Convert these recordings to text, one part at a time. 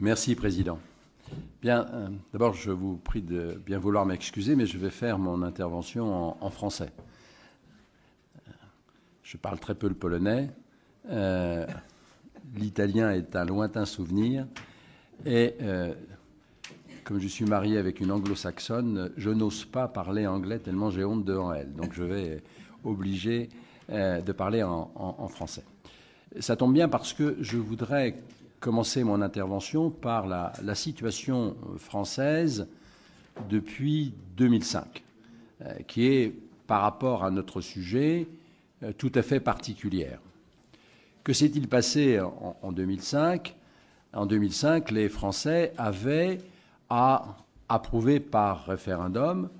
Merci, Président. Bien, d'abord, je vous prie de bien vouloir m'excuser, mais je vais faire mon intervention en français. Je parle très peu le polonais. L'italien est un lointain souvenir. Et comme je suis marié avec une anglo-saxonne, je n'ose pas parler anglais tellement j'ai honte devant elle. Donc je vais obliger de parler en français. Ça tombe bien parce que je voudrais commencer mon intervention par la situation française depuis 2005, qui est, par rapport à notre sujet, tout à fait particulière. Que s'est-il passé en 2005 ? En 2005, les Français avaient à approuver par référendum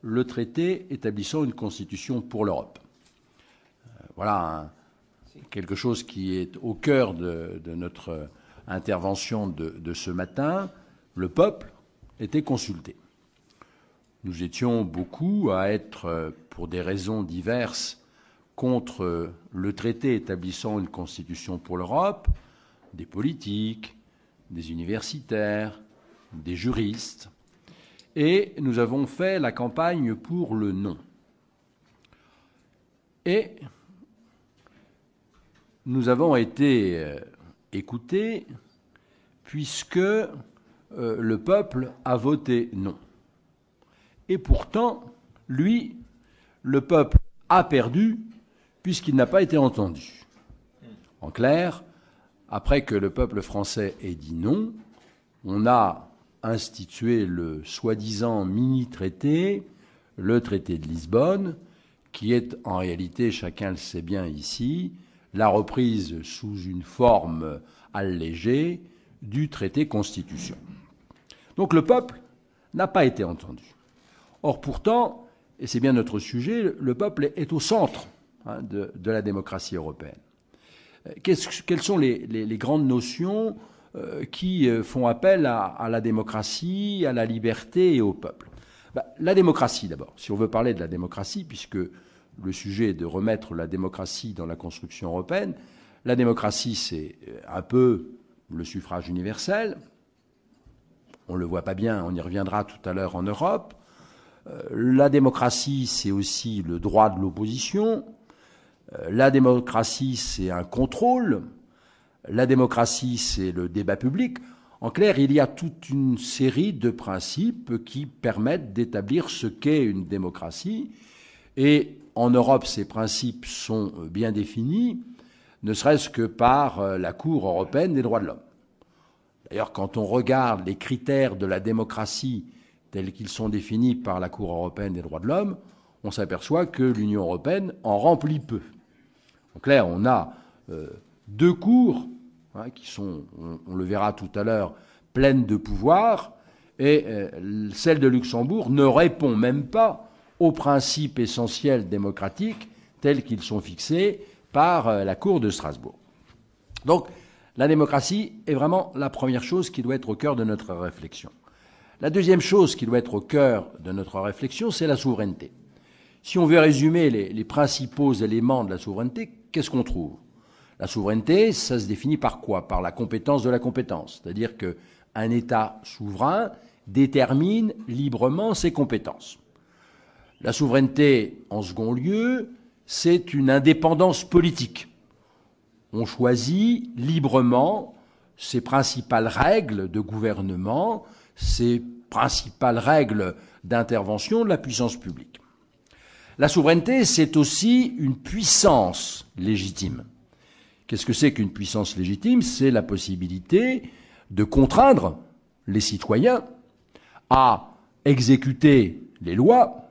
le traité établissant une constitution pour l'Europe. Voilà quelque chose qui est au cœur de notre intervention de ce matin. Le peuple était consulté. Nous étions beaucoup à être, pour des raisons diverses, contre le traité établissant une constitution pour l'Europe, des politiques, des universitaires, des juristes, et nous avons fait la campagne pour le non. Et nous avons été écoutés puisque le peuple a voté non. Et pourtant, lui, le peuple a perdu puisqu'il n'a pas été entendu. En clair, après que le peuple français ait dit non, on a institué le soi-disant mini-traité, le traité de Lisbonne, qui est en réalité, chacun le sait bien ici, la reprise sous une forme allégée du traité Constitution. Donc le peuple n'a pas été entendu. Or pourtant, et c'est bien notre sujet, le peuple est au centre de la démocratie européenne. Quelles sont les grandes notions qui font appel à la démocratie, à la liberté et au peuple ? La démocratie d'abord, si on veut parler de la démocratie, puisque le sujet est de remettre la démocratie dans la construction européenne. La démocratie, c'est un peu le suffrage universel. On ne le voit pas bien, on y reviendra tout à l'heure en Europe. La démocratie, c'est aussi le droit de l'opposition. La démocratie, c'est un contrôle. La démocratie, c'est le débat public. En clair, il y a toute une série de principes qui permettent d'établir ce qu'est une démocratie. Et en Europe, ces principes sont bien définis, ne serait-ce que par la Cour européenne des droits de l'homme. D'ailleurs, quand on regarde les critères de la démocratie tels qu'ils sont définis par la Cour européenne des droits de l'homme, on s'aperçoit que l'Union européenne en remplit peu. En clair, on a deux cours qui sont, on le verra tout à l'heure, pleines de pouvoir, et celle de Luxembourg ne répond même pas aux principes essentiels démocratiques tels qu'ils sont fixés par la Cour de Strasbourg. Donc, la démocratie est vraiment la première chose qui doit être au cœur de notre réflexion. La deuxième chose qui doit être au cœur de notre réflexion, c'est la souveraineté. Si on veut résumer les principaux éléments de la souveraineté, qu'est-ce qu'on trouve ? La souveraineté, ça se définit par quoi ? Par la compétence de la compétence. C'est-à-dire qu'un État souverain détermine librement ses compétences. La souveraineté, en second lieu, c'est une indépendance politique. On choisit librement ses principales règles de gouvernement, ses principales règles d'intervention de la puissance publique. La souveraineté, c'est aussi une puissance légitime. Qu'est-ce que c'est qu'une puissance légitime ? C'est la possibilité de contraindre les citoyens à exécuter les lois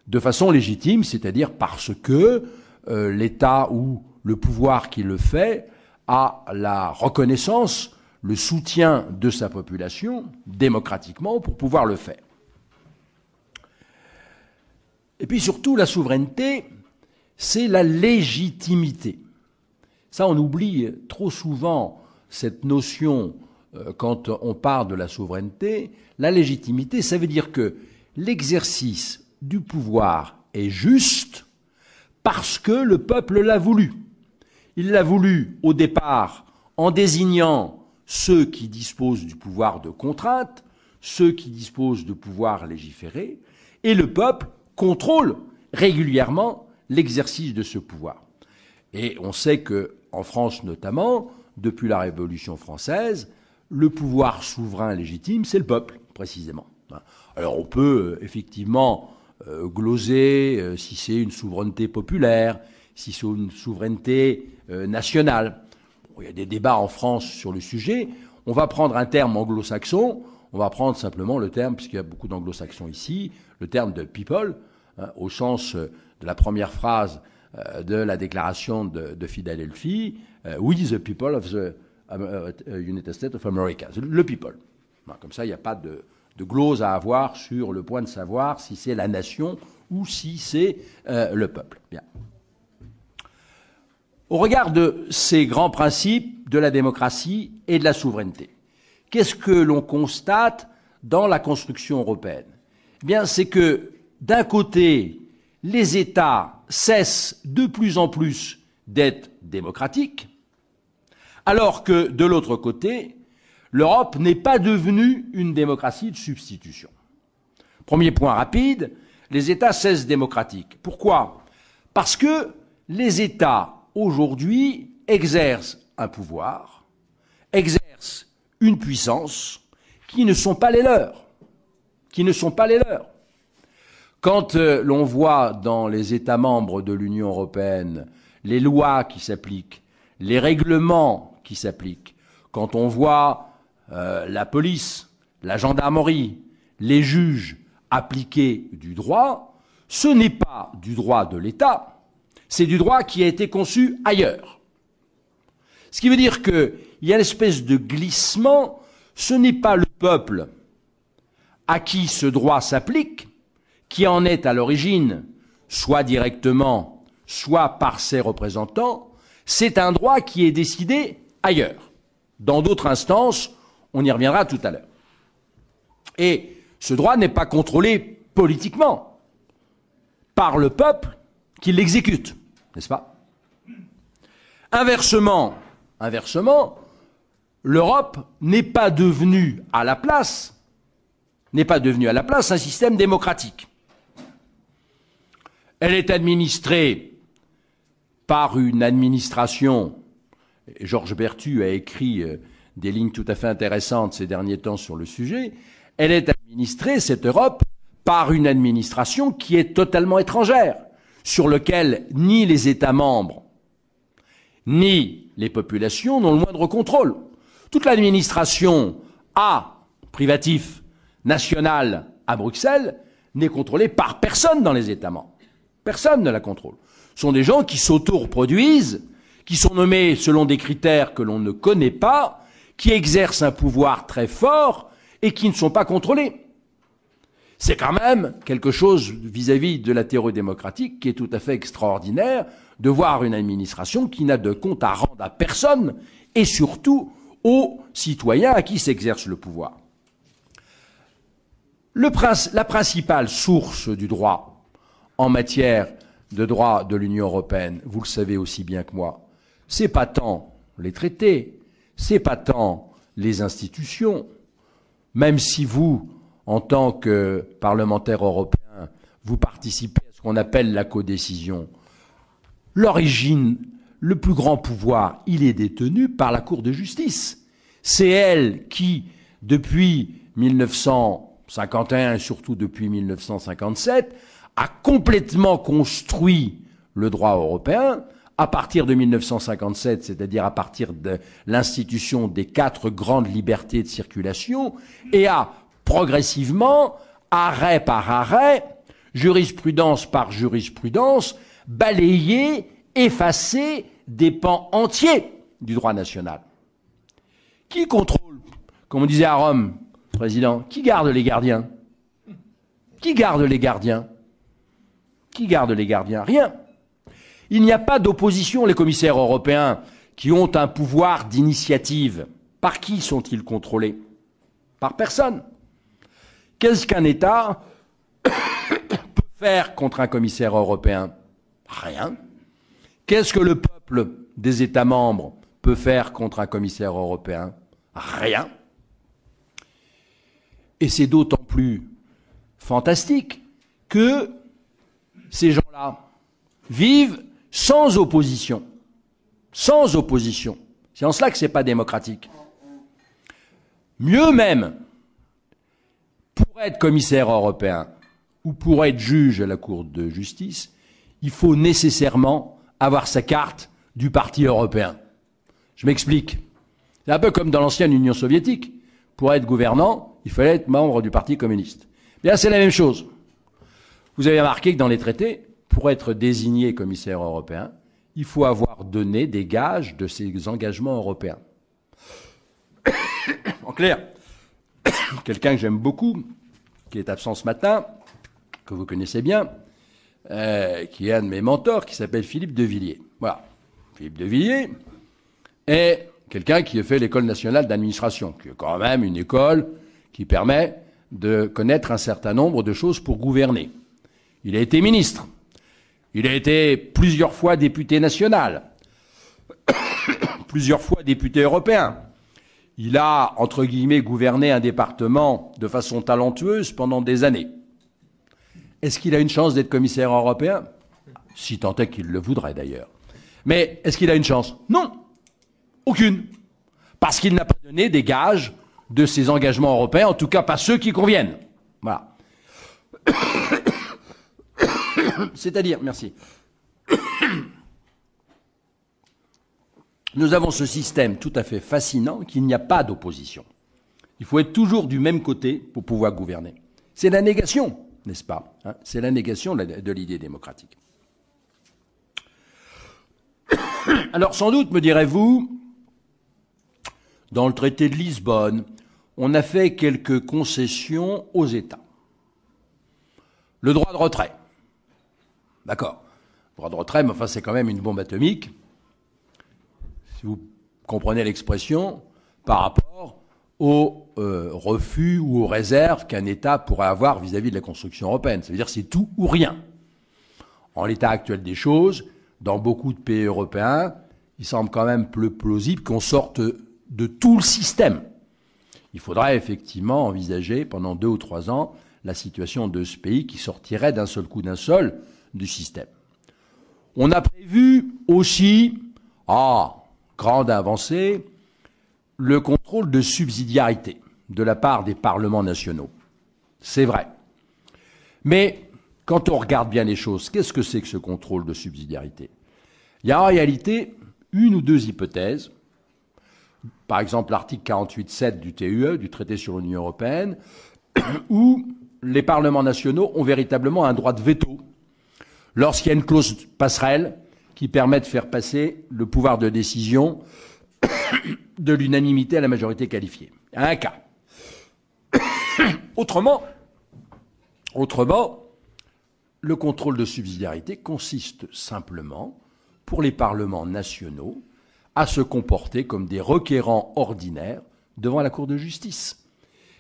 de façon légitime, c'est-à-dire parce que l'État ou le pouvoir qui le fait a la reconnaissance, le soutien de sa population démocratiquement pour pouvoir le faire. Et puis surtout, la souveraineté, c'est la légitimité. Ça, on oublie trop souvent cette notion quand on parle de la souveraineté. La légitimité, ça veut dire que l'exercice du pouvoir est juste parce que le peuple l'a voulu. Il l'a voulu au départ en désignant ceux qui disposent du pouvoir de contrainte, ceux qui disposent de pouvoir légiférer, et le peuple contrôle régulièrement l'exercice de ce pouvoir. Et on sait qu'en France notamment, depuis la Révolution française, le pouvoir souverain légitime, c'est le peuple, précisément. Alors on peut effectivement gloser si c'est une souveraineté populaire, si c'est une souveraineté nationale. Bon, il y a des débats en France sur le sujet. On va prendre un terme anglo-saxon, on va prendre simplement le terme, puisqu'il y a beaucoup d'anglo-saxons ici, le terme de people, au sens de la première phrase de la déclaration de Philadelphie, We the people of the United States of America, le people. Comme ça, il n'y a pas de glose à avoir sur le point de savoir si c'est la nation ou si c'est le peuple. Bien. Au regard de ces grands principes de la démocratie et de la souveraineté, qu'est-ce que l'on constate dans la construction européenne? Eh bien, c'est que, d'un côté, les États cessent de plus en plus d'être démocratiques, alors que, de l'autre côté, l'Europe n'est pas devenue une démocratie de substitution. Premier point rapide, les États cessent démocratiques. Pourquoi? Parce que les États, aujourd'hui, exercent un pouvoir, exercent une puissance qui ne sont pas les leurs. Quand l'on voit dans les États membres de l'Union européenne les lois qui s'appliquent, les règlements qui s'appliquent, quand on voit la police, la gendarmerie, les juges appliquer du droit, ce n'est pas du droit de l'État, c'est du droit qui a été conçu ailleurs. Ce qui veut dire qu'il y a une espèce de glissement, ce n'est pas le peuple à qui ce droit s'applique, qui en est à l'origine, soit directement, soit par ses représentants, c'est un droit qui est décidé ailleurs. Dans d'autres instances, on y reviendra tout à l'heure. Et ce droit n'est pas contrôlé politiquement par le peuple qui l'exécute, n'est-ce pas? Inversement, l'Europe n'est pas devenue à la place un système démocratique. Elle est administrée par une administration. Georges Berthoud a écrit des lignes tout à fait intéressantes ces derniers temps sur le sujet. Elle est administrée, cette Europe, par une administration qui est totalement étrangère, sur laquelle ni les États membres, ni les populations n'ont le moindre contrôle. Toute l'administration privatif, nationale à Bruxelles, n'est contrôlée par personne dans les États membres. Personne ne la contrôle. Ce sont des gens qui s'auto-reproduisent, qui sont nommés selon des critères que l'on ne connaît pas, qui exercent un pouvoir très fort et qui ne sont pas contrôlés. C'est quand même quelque chose vis-à-vis de la théorie démocratique qui est tout à fait extraordinaire de voir une administration qui n'a de compte à rendre à personne et surtout aux citoyens à qui s'exerce le pouvoir. La principale source du droit en matière de droit de l'Union européenne, vous le savez aussi bien que moi, c'est pas tant les traités, c'est pas tant les institutions, même si vous, en tant que parlementaire européen, vous participez à ce qu'on appelle la codécision. L'origine, le plus grand pouvoir, il est détenu par la Cour de justice. C'est elle qui, depuis 1951 et surtout depuis 1957, a complètement construit le droit européen à partir de 1957, c'est-à-dire à partir de l'institution des 4 grandes libertés de circulation, et a progressivement, arrêt par arrêt, jurisprudence par jurisprudence, balayé, effacé des pans entiers du droit national. Qui contrôle, comme on disait à Rome, Président, qui garde les gardiens? Qui garde les gardiens? Qui garde les gardiens? Rien. Il n'y a pas d'opposition. Les commissaires européens qui ont un pouvoir d'initiative, par qui sont-ils contrôlés? Par personne. Qu'est-ce qu'un État peut faire contre un commissaire européen? Rien. Qu'est-ce que le peuple des États membres peut faire contre un commissaire européen? Rien. Et c'est d'autant plus fantastique que ces gens-là vivent sans opposition. Sans opposition. C'est en cela que ce n'est pas démocratique. Mieux même, pour être commissaire européen ou pour être juge à la Cour de justice, il faut nécessairement avoir sa carte du Parti européen. Je m'explique. C'est un peu comme dans l'ancienne Union soviétique. Pour être gouvernant, il fallait être membre du Parti communiste. Bien, c'est la même chose. Vous avez remarqué que dans les traités, pour être désigné commissaire européen, il faut avoir donné des gages de ses engagements européens. En clair, quelqu'un que j'aime beaucoup, qui est absent ce matin, que vous connaissez bien, qui est un de mes mentors, qui s'appelle Philippe de Villiers. Voilà. Philippe de Villiers est quelqu'un qui a fait l'école nationale d'administration, qui est quand même une école qui permet de connaître un certain nombre de choses pour gouverner. Il a été ministre. Il a été plusieurs fois député national, plusieurs fois député européen. Il a, entre guillemets, gouverné un département de façon talentueuse pendant des années. Est-ce qu'il a une chance d'être commissaire européen? Si tant est qu'il le voudrait d'ailleurs. Mais est-ce qu'il a une chance? Non. Aucune. Parce qu'il n'a pas donné des gages de ses engagements européens, en tout cas pas ceux qui conviennent. Voilà. C'est-à-dire, merci. Nous avons ce système tout à fait fascinant qu'il n'y a pas d'opposition. Il faut être toujours du même côté pour pouvoir gouverner. C'est la négation, n'est-ce pas, hein? C'est la négation de l'idée démocratique. Alors sans doute, me direz-vous, dans le traité de Lisbonne, on a fait quelques concessions aux États. Le droit de retrait. D'accord. Le droit de retrait, mais enfin c'est quand même une bombe atomique, si vous comprenez l'expression, par rapport au refus ou aux réserves qu'un État pourrait avoir vis-à-vis de la construction européenne. Ça veut dire que c'est tout ou rien. En l'état actuel des choses, dans beaucoup de pays européens, il semble quand même plus plausible qu'on sorte de tout le système. Il faudrait effectivement envisager pendant 2 ou 3 ans la situation de ce pays qui sortirait d'un seul coup du système. On a prévu aussi, grande avancée, le contrôle de subsidiarité de la part des parlements nationaux. C'est vrai. Mais quand on regarde bien les choses, qu'est-ce que c'est que ce contrôle de subsidiarité? Il y a en réalité 1 ou 2 hypothèses. Par exemple, l'article 48.7 du TUE, du traité sur l'Union européenne, où les parlements nationaux ont véritablement un droit de veto lorsqu'il y a une clause passerelle qui permet de faire passer le pouvoir de décision de l'unanimité à la majorité qualifiée. Il y a un cas. Autrement, le contrôle de subsidiarité consiste simplement, pour les parlements nationaux, à se comporter comme des requérants ordinaires devant la Cour de justice.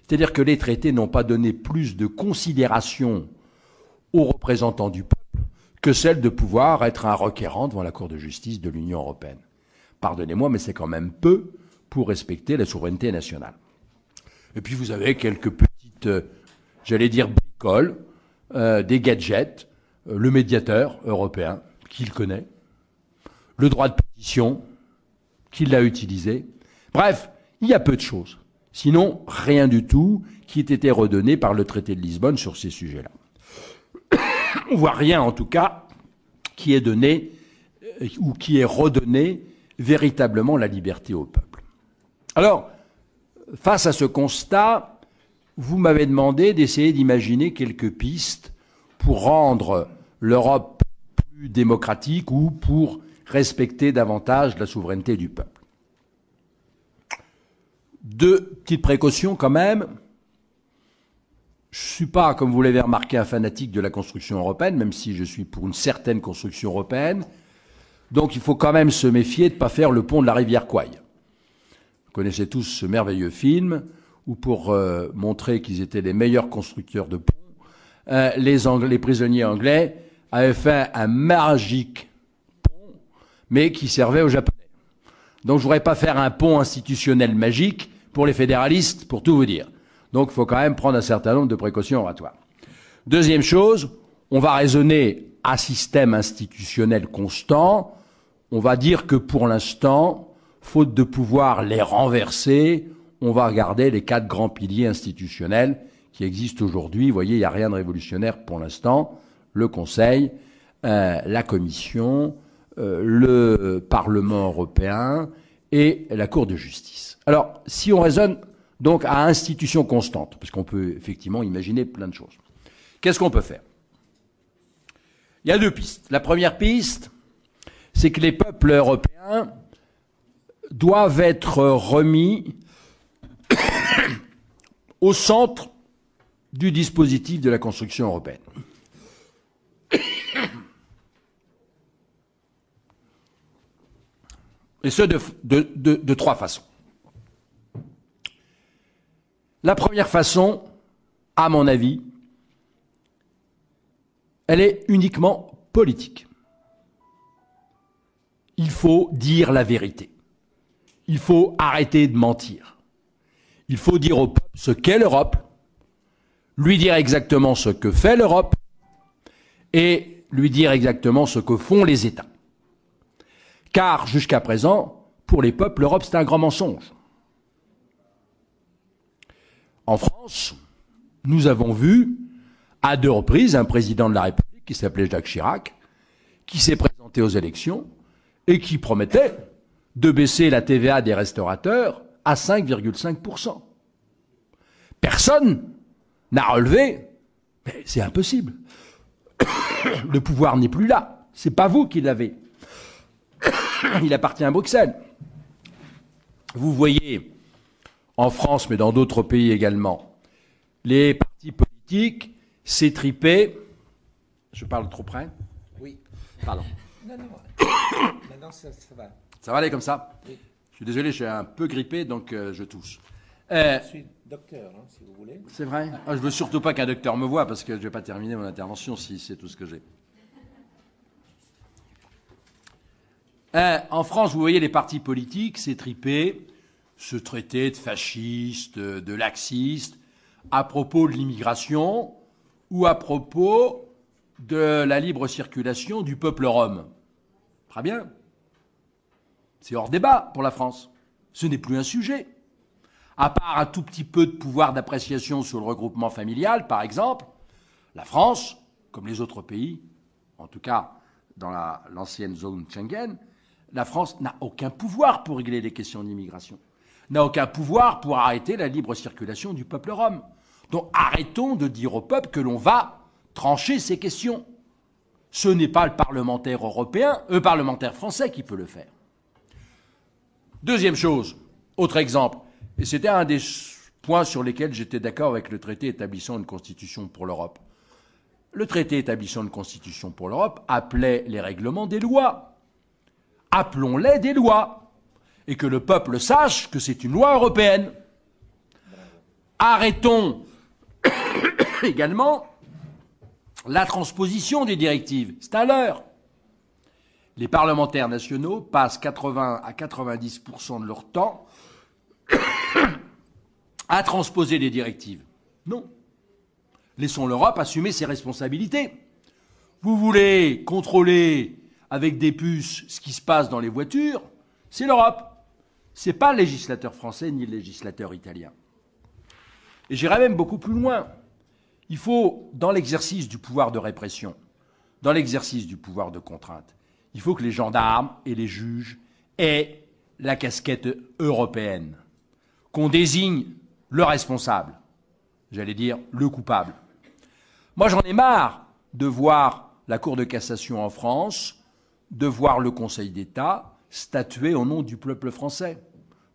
C'est-à-dire que les traités n'ont pas donné plus de considération aux représentants du peuple que celle de pouvoir être un requérant devant la Cour de justice de l'Union européenne. Pardonnez-moi, mais c'est quand même peu pour respecter la souveraineté nationale. Et puis vous avez quelques petites, j'allais dire bricoles, des gadgets, le médiateur européen, qui le connaît, le droit de pétition, qui l'a utilisé. Bref, il y a peu de choses. Sinon, rien du tout qui ait été redonné par le traité de Lisbonne sur ces sujets-là. On voit rien, en tout cas, qui est donné ou qui est redonné véritablement la liberté au peuple. Alors, face à ce constat, vous m'avez demandé d'essayer d'imaginer quelques pistes pour rendre l'Europe plus démocratique ou pour respecter davantage la souveraineté du peuple. 2 petites précautions quand même. Je ne suis pas, comme vous l'avez remarqué, un fanatique de la construction européenne, même si je suis pour une certaine construction européenne. Donc il faut quand même se méfier de ne pas faire le pont de la rivière Kwai. Vous connaissez tous ce merveilleux film où, pour montrer qu'ils étaient les meilleurs constructeurs de ponts, les prisonniers anglais avaient fait un magique pont, mais qui servait aux Japonais. Donc je ne voudrais pas faire un pont institutionnel magique pour les fédéralistes, pour tout vous dire. Donc il faut quand même prendre un certain nombre de précautions oratoires. Deuxième chose, on va raisonner à système institutionnel constant. On va dire que pour l'instant, faute de pouvoir les renverser, on va regarder les 4 grands piliers institutionnels qui existent aujourd'hui. Vous voyez, il n'y a rien de révolutionnaire pour l'instant. Le Conseil, la Commission, le Parlement européen et la Cour de justice. Alors, si on raisonne donc à institution constante, parce qu'on peut effectivement imaginer plein de choses, qu'est-ce qu'on peut faire? Il y a 2 pistes. La première piste, c'est que les peuples européens doivent être remis au centre du dispositif de la construction européenne. Et ce, de 3 façons. La première façon, à mon avis, elle est uniquement politique. Il faut dire la vérité. Il faut arrêter de mentir. Il faut dire au peuple ce qu'est l'Europe, lui dire exactement ce que fait l'Europe et lui dire exactement ce que font les États. Car jusqu'à présent, pour les peuples, l'Europe c'est un grand mensonge. En France, nous avons vu à 2 reprises un président de la République qui s'appelait Jacques Chirac, qui s'est présenté aux élections et qui promettait de baisser la TVA des restaurateurs à 5,5%. Personne n'a relevé, mais c'est impossible. Le pouvoir n'est plus là. C'est pas vous qui l'avez. Il appartient à Bruxelles. Vous voyez, en France, mais dans d'autres pays également, les partis politiques s'étriper. Je parle trop près? Oui. Pardon. Non, non. Maintenant, ça va. Ça va aller comme ça? Oui. Je suis désolé, je suis un peu grippé, donc je tousse. Je suis docteur, hein, si vous voulez. C'est vrai? Je veux surtout pas qu'un docteur me voie, parce que je vais pas terminer mon intervention si c'est tout ce que j'ai. En France, vous voyez les partis politiques s'étriper, se traiter de fascistes, de laxistes, à propos de l'immigration ou à propos de la libre circulation du peuple rome. Très bien. C'est hors débat pour la France. Ce n'est plus un sujet. À part un tout petit peu de pouvoir d'appréciation sur le regroupement familial, par exemple, la France, comme les autres pays, en tout cas dans l'ancienne zone Schengen, la France n'a aucun pouvoir pour régler les questions d'immigration, n'a aucun pouvoir pour arrêter la libre circulation du peuple rome. Donc arrêtons de dire au peuple que l'on va trancher ces questions. Ce n'est pas le parlementaire français qui peut le faire. Deuxième chose, autre exemple, et c'était un des points sur lesquels j'étais d'accord avec le traité établissant une constitution pour l'Europe. Le traité établissant une constitution pour l'Europe appelait les règlements des lois. Appelons-les des lois, et que le peuple sache que c'est une loi européenne. Arrêtons également la transposition des directives. C'est un leurre. Les parlementaires nationaux passent 80 à 90% de leur temps à transposer les directives. Non. Laissons l'Europe assumer ses responsabilités. Vous voulez contrôler avec des puces ce qui se passe dans les voitures, c'est l'Europe. Ce n'est pas le législateur français ni le législateur italien. Et j'irai même beaucoup plus loin. Il faut, dans l'exercice du pouvoir de répression, dans l'exercice du pouvoir de contrainte, il faut que les gendarmes et les juges aient la casquette européenne, qu'on désigne le responsable, j'allais dire le coupable. Moi, j'en ai marre de voir la Cour de cassation en France, de voir le Conseil d'État statuer au nom du peuple français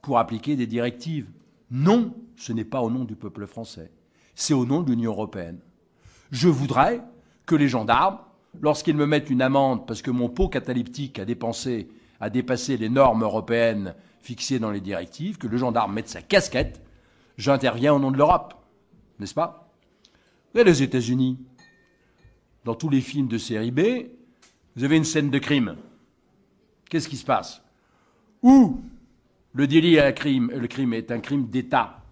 pour appliquer des directives. Non, ce n'est pas au nom du peuple français, c'est au nom de l'Union européenne. Je voudrais que les gendarmes, lorsqu'ils me mettent une amende parce que mon pot catalytique a dépassé les normes européennes fixées dans les directives, que le gendarme mette sa casquette, j'interviens au nom de l'Europe, n'est-ce pas? Et les États-Unis, dans tous les films de série B, vous avez une scène de crime. Qu'est-ce qui se passe? Ou le délit à le crime est un crime d'État.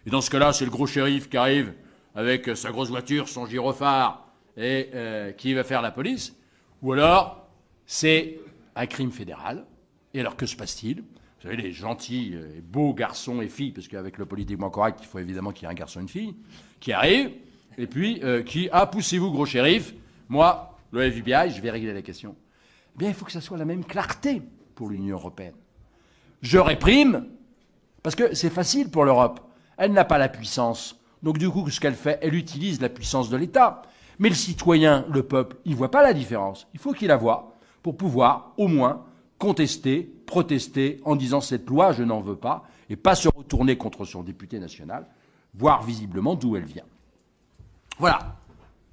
Et dans ce cas-là, c'est le gros shérif qui arrive avec sa grosse voiture, son gyrophare, et qui va faire la police. Ou alors, c'est un crime fédéral. Et alors, que se passe-t-il? Vous savez, les gentils et beaux garçons et filles, parce qu'avec le politiquement correct, il faut évidemment qu'il y ait un garçon et une fille, qui arrivent, et puis qui, poussez-vous, gros shérif, moi, le FBI, je vais régler la question. Eh bien, il faut que ça soit la même clarté pour l'Union européenne. Je réprime, parce que c'est facile pour l'Europe. Elle n'a pas la puissance. Donc, du coup, ce qu'elle fait, elle utilise la puissance de l'État. Mais le citoyen, le peuple, il ne voit pas la différence. Il faut qu'il la voie pour pouvoir, au moins, contester, protester en disant cette loi, je n'en veux pas, et pas se retourner contre son député national, voir visiblement d'où elle vient. Voilà.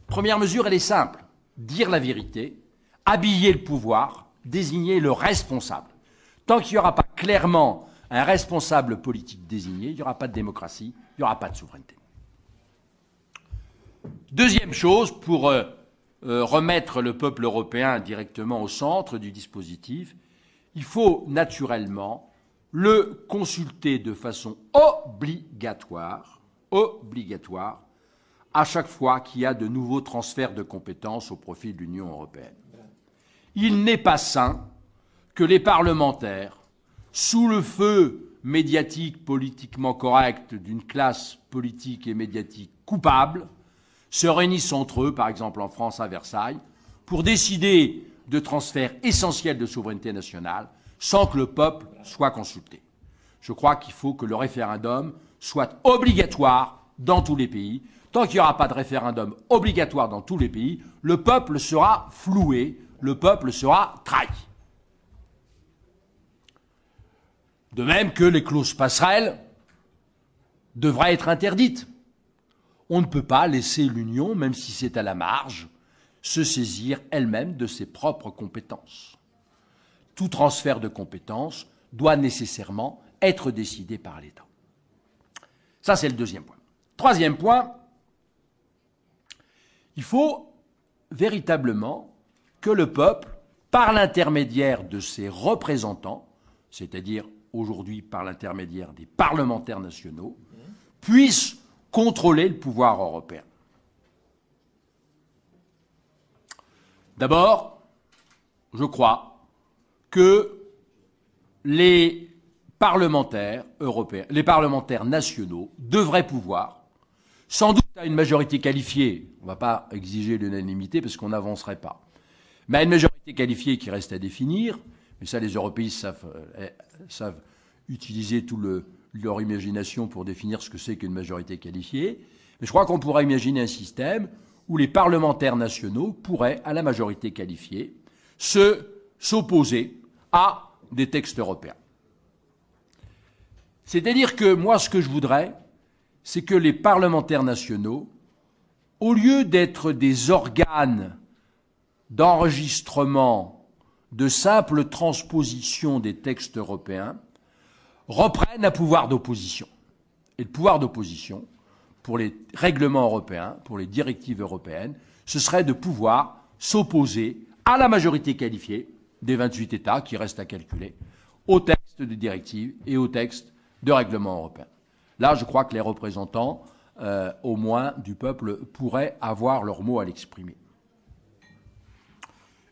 Première mesure, elle est simple. Dire la vérité, habiller le pouvoir, désigner le responsable. Tant qu'il n'y aura pas clairement un responsable politique désigné, il n'y aura pas de démocratie, il n'y aura pas de souveraineté. Deuxième chose, pour remettre le peuple européen directement au centre du dispositif, il faut naturellement le consulter de façon obligatoire, à chaque fois qu'il y a de nouveaux transferts de compétences au profit de l'Union européenne. Il n'est pas sain que les parlementaires, sous le feu médiatique politiquement correct d'une classe politique et médiatique coupable, se réunissent entre eux, par exemple en France à Versailles, pour décider de transferts essentiels de souveraineté nationale sans que le peuple soit consulté. Je crois qu'il faut que le référendum soit obligatoire dans tous les pays. Tant qu'il n'y aura pas de référendum obligatoire dans tous les pays, le peuple sera floué, le peuple sera trahi. De même que les clauses passerelles devraient être interdites. On ne peut pas laisser l'Union, même si c'est à la marge, se saisir elle-même de ses propres compétences. Tout transfert de compétences doit nécessairement être décidé par l'État. Ça, c'est le deuxième point. Troisième point, il faut véritablement que le peuple, par l'intermédiaire de ses représentants, c'est-à-dire aujourd'hui par l'intermédiaire des parlementaires nationaux, puisse contrôler le pouvoir européen. D'abord, je crois que les parlementaires européens, les parlementaires nationaux devraient pouvoir, sans doute à une majorité qualifiée, on ne va pas exiger l'unanimité parce qu'on n'avancerait pas, mais à une majorité qualifiée qui reste à définir, mais ça les européistes savent utiliser leur imagination pour définir ce que c'est qu'une majorité qualifiée, mais je crois qu'on pourrait imaginer un système où les parlementaires nationaux pourraient, à la majorité qualifiée, s'opposer à des textes européens. C'est-à-dire que moi, ce que je voudrais, c'est que les parlementaires nationaux, au lieu d'être des organes d'enregistrement, de simple transposition des textes européens, reprennent un pouvoir d'opposition. Et le pouvoir d'opposition, pour les règlements européens, pour les directives européennes, ce serait de pouvoir s'opposer à la majorité qualifiée des 28 États, qui restent à calculer, aux textes de directives et aux textes de règlements européens. Là, je crois que les représentants, au moins du peuple, pourraient avoir leur mot à l'exprimer.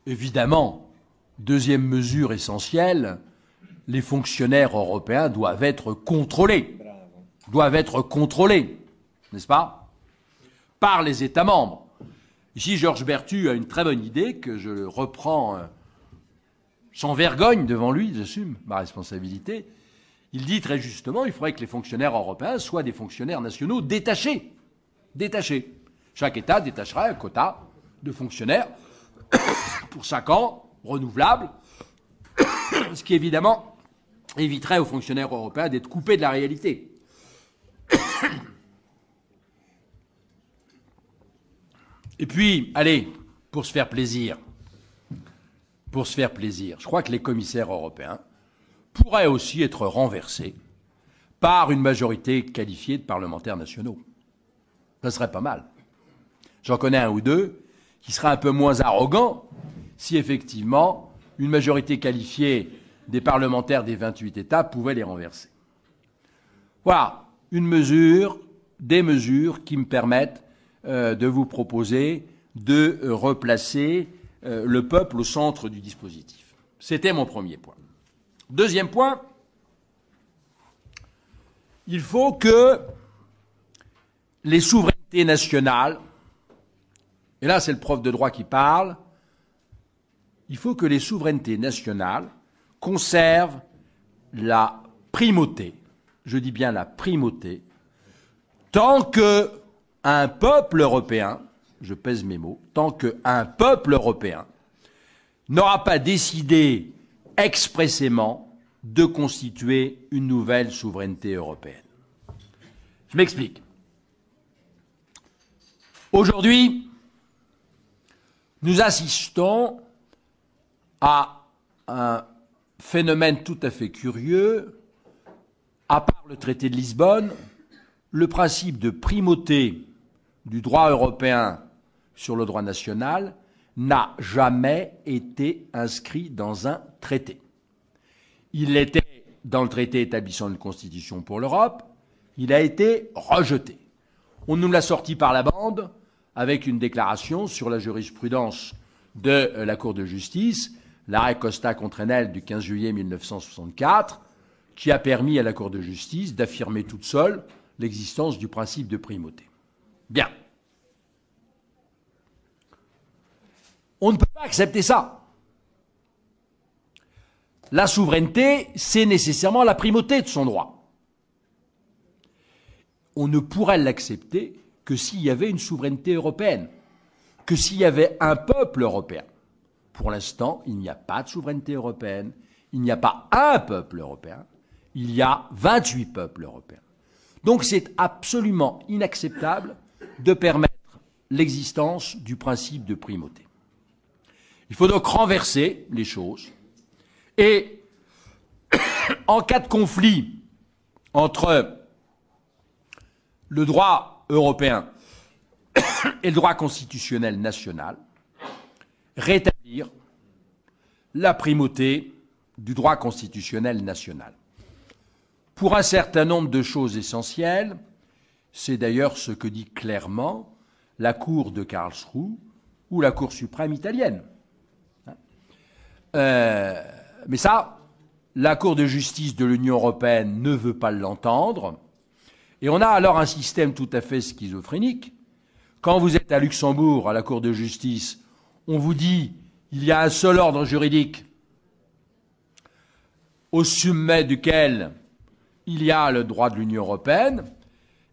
Évidemment, deuxième mesure essentielle, les fonctionnaires européens doivent être contrôlés. N'est-ce pas? Par les États membres. Ici, Georges Berthu a une très bonne idée que je reprends sans vergogne devant lui, j'assume ma responsabilité. Il dit très justement, il faudrait que les fonctionnaires européens soient des fonctionnaires nationaux détachés. Détachés. Chaque État détacherait un quota de fonctionnaires pour 5 ans, renouvelables, ce qui évidemment éviterait aux fonctionnaires européens d'être coupés de la réalité. Et puis, allez, pour se faire plaisir, je crois que les commissaires européens pourraient aussi être renversés par une majorité qualifiée de parlementaires nationaux. Ça serait pas mal. J'en connais un ou deux qui seraient un peu moins arrogants si effectivement une majorité qualifiée des parlementaires des 28 États pouvaient les renverser. Voilà, des mesures qui me permettent de vous proposer de replacer le peuple au centre du dispositif. C'était mon premier point. Deuxième point, il faut que les souverainetés nationales, et là c'est le prof de droit qui parle, il faut que les souverainetés nationales conservent la primauté, je dis bien la primauté, tant qu'un peuple européen, je pèse mes mots, tant qu'un peuple européen n'aura pas décidé expressément de constituer une nouvelle souveraineté européenne. Je m'explique. Aujourd'hui, nous assistons à un phénomène tout à fait curieux. À part le traité de Lisbonne, le principe de primauté du droit européen sur le droit national n'a jamais été inscrit dans un traité. Il était dans le traité établissant une constitution pour l'Europe, il a été rejeté. On nous l'a sorti par la bande avec une déclaration sur la jurisprudence de la Cour de justice, l'arrêt Costa contre Enel du 15 juillet 1964, qui a permis à la Cour de justice d'affirmer toute seule l'existence du principe de primauté. Bien. On ne peut pas accepter ça. La souveraineté, c'est nécessairement la primauté de son droit. On ne pourrait l'accepter que s'il y avait une souveraineté européenne, que s'il y avait un peuple européen. Pour l'instant, il n'y a pas de souveraineté européenne, il n'y a pas un peuple européen, il y a 28 peuples européens. Donc c'est absolument inacceptable de permettre l'existence du principe de primauté. Il faut donc renverser les choses et, en cas de conflit entre le droit européen et le droit constitutionnel national, rétablir la primauté du droit constitutionnel national. Pour un certain nombre de choses essentielles, c'est d'ailleurs ce que dit clairement la Cour de Karlsruhe ou la Cour suprême italienne. Mais ça, la Cour de justice de l'Union européenne ne veut pas l'entendre, et on a alors un système tout à fait schizophrénique. Quand vous êtes à Luxembourg, à la Cour de justice, on vous dit il y a un seul ordre juridique au sommet duquel il y a le droit de l'Union européenne,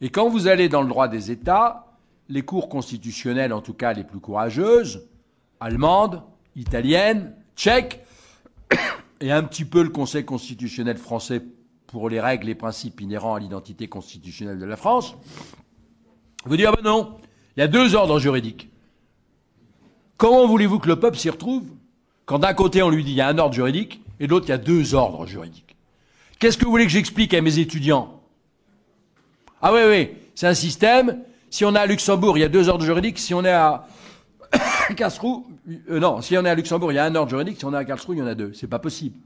et quand vous allez dans le droit des États, les cours constitutionnelles, en tout cas les plus courageuses, allemandes, italiennes, tchèques, et un petit peu le Conseil constitutionnel français pour les règles et principes inhérents à l'identité constitutionnelle de la France, vous dites, ah ben non, il y a deux ordres juridiques. Comment voulez-vous que le peuple s'y retrouve quand d'un côté on lui dit il y a un ordre juridique et de l'autre il y a deux ordres juridiques? Qu'est-ce que vous voulez que j'explique à mes étudiants? Ah oui, oui, c'est un système. Si on est à Luxembourg, il y a deux ordres juridiques. Si on est à Karlsruhe, non, si on est à Luxembourg, il y a un ordre juridique. Si on est à Karlsruhe, il y en a deux. C'est pas possible.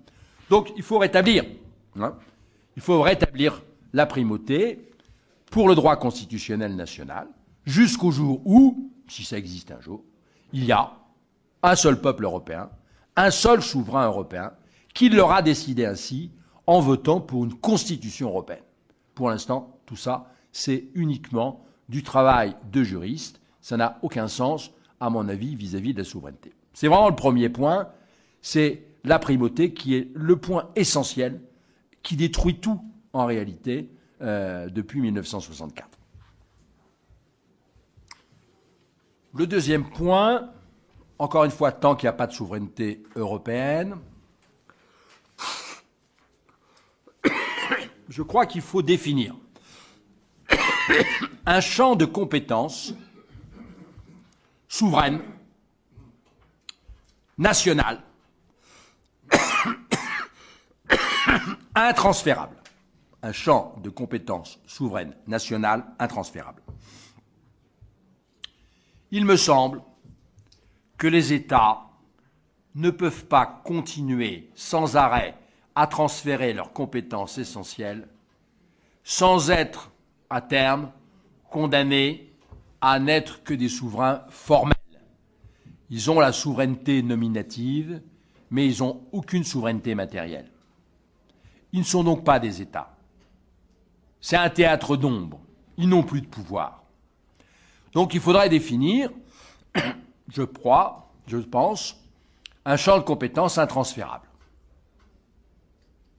Donc, il faut rétablir. Il faut rétablir la primauté pour le droit constitutionnel national jusqu'au jour où, si ça existe un jour, il y a un seul peuple européen, un seul souverain européen qui l'aura décidé ainsi en votant pour une constitution européenne. Pour l'instant, tout ça, c'est uniquement du travail de juriste. Ça n'a aucun sens, à mon avis, vis-à-vis de la souveraineté. C'est vraiment le premier point, c'est la primauté qui est le point essentiel, qui détruit tout, en réalité, depuis 1964. Le deuxième point, encore une fois, tant qu'il n'y a pas de souveraineté européenne, je crois qu'il faut définir un champ de compétences souveraines, nationales, intransférables. Un champ de compétences souveraines, nationales, intransférables. Il me semble que les États ne peuvent pas continuer sans arrêt à transférer leurs compétences essentielles sans être, à terme, condamnés à n'être que des souverains formels. Ils ont la souveraineté nominative, mais ils n'ont aucune souveraineté matérielle. Ils ne sont donc pas des États. C'est un théâtre d'ombre. Ils n'ont plus de pouvoir. Donc il faudrait définir, je pense, un champ de compétences intransférable.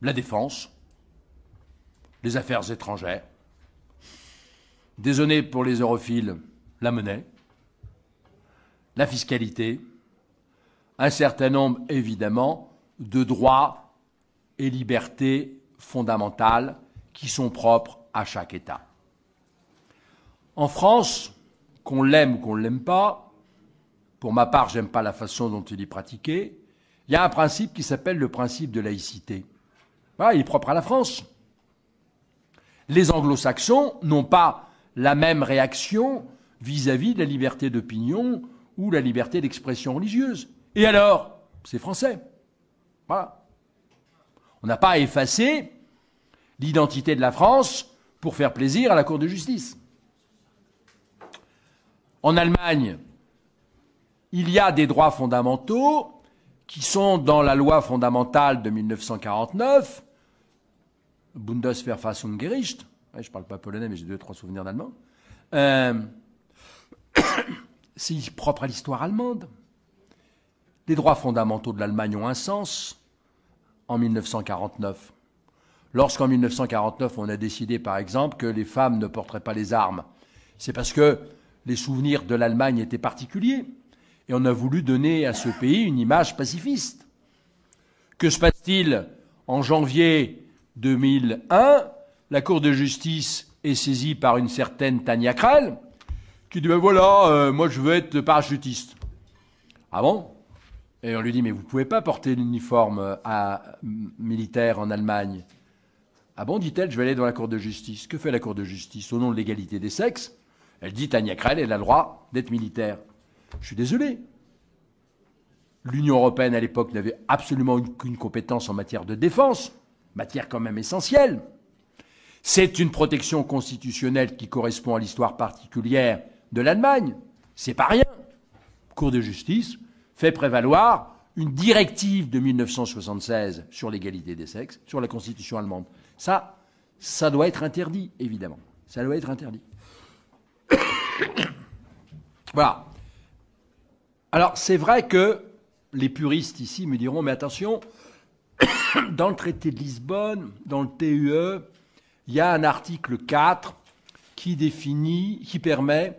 La défense, les affaires étrangères, désolé pour les europhiles, la monnaie, la fiscalité, un certain nombre, évidemment, de droits et libertés fondamentales qui sont propres à chaque État. En France, qu'on l'aime ou qu'on ne l'aime pas, pour ma part, j'aime pas la façon dont il est pratiqué, il y a un principe qui s'appelle le principe de laïcité. Voilà, il est propre à la France. Les anglo-saxons n'ont pas la même réaction vis-à-vis de la liberté d'opinion ou la liberté d'expression religieuse. Et alors, c'est français. Voilà. On n'a pas effacé l'identité de la France pour faire plaisir à la Cour de justice. En Allemagne, il y a des droits fondamentaux qui sont dans la loi fondamentale de 1949, Bundesverfassungsgericht, je ne parle pas polonais mais j'ai 2-3 souvenirs d'allemand, c'est propre à l'histoire allemande. Les droits fondamentaux de l'Allemagne ont un sens en 1949. Lorsqu'en 1949, on a décidé, par exemple, que les femmes ne porteraient pas les armes, c'est parce que les souvenirs de l'Allemagne étaient particuliers. Et on a voulu donner à ce pays une image pacifiste. Que se passe-t-il en janvier 2001 ? La Cour de justice est saisie par une certaine Tania Krall, qui dit « Ben voilà, moi je veux être parachutiste. » Ah bon ? Et on lui dit « Mais vous ne pouvez pas porter l'uniforme militaire en Allemagne. » Ah bon, dit-elle, je vais aller dans la Cour de justice. Que fait la Cour de justice ? Au nom de l'égalité des sexes, elle dit Tania Krall, elle a le droit d'être militaire. Je suis désolé. L'Union européenne, à l'époque, n'avait absolument aucune compétence en matière de défense, matière quand même essentielle. C'est une protection constitutionnelle qui correspond à l'histoire particulière de l'Allemagne. C'est pas rien. Cour de justice fait prévaloir une directive de 1976 sur l'égalité des sexes, sur la Constitution allemande. Ça doit être interdit, évidemment. Ça doit être interdit. Voilà. Alors, c'est vrai que les puristes ici me diront, mais attention, dans le traité de Lisbonne, dans le TUE, il y a un article 4 qui permet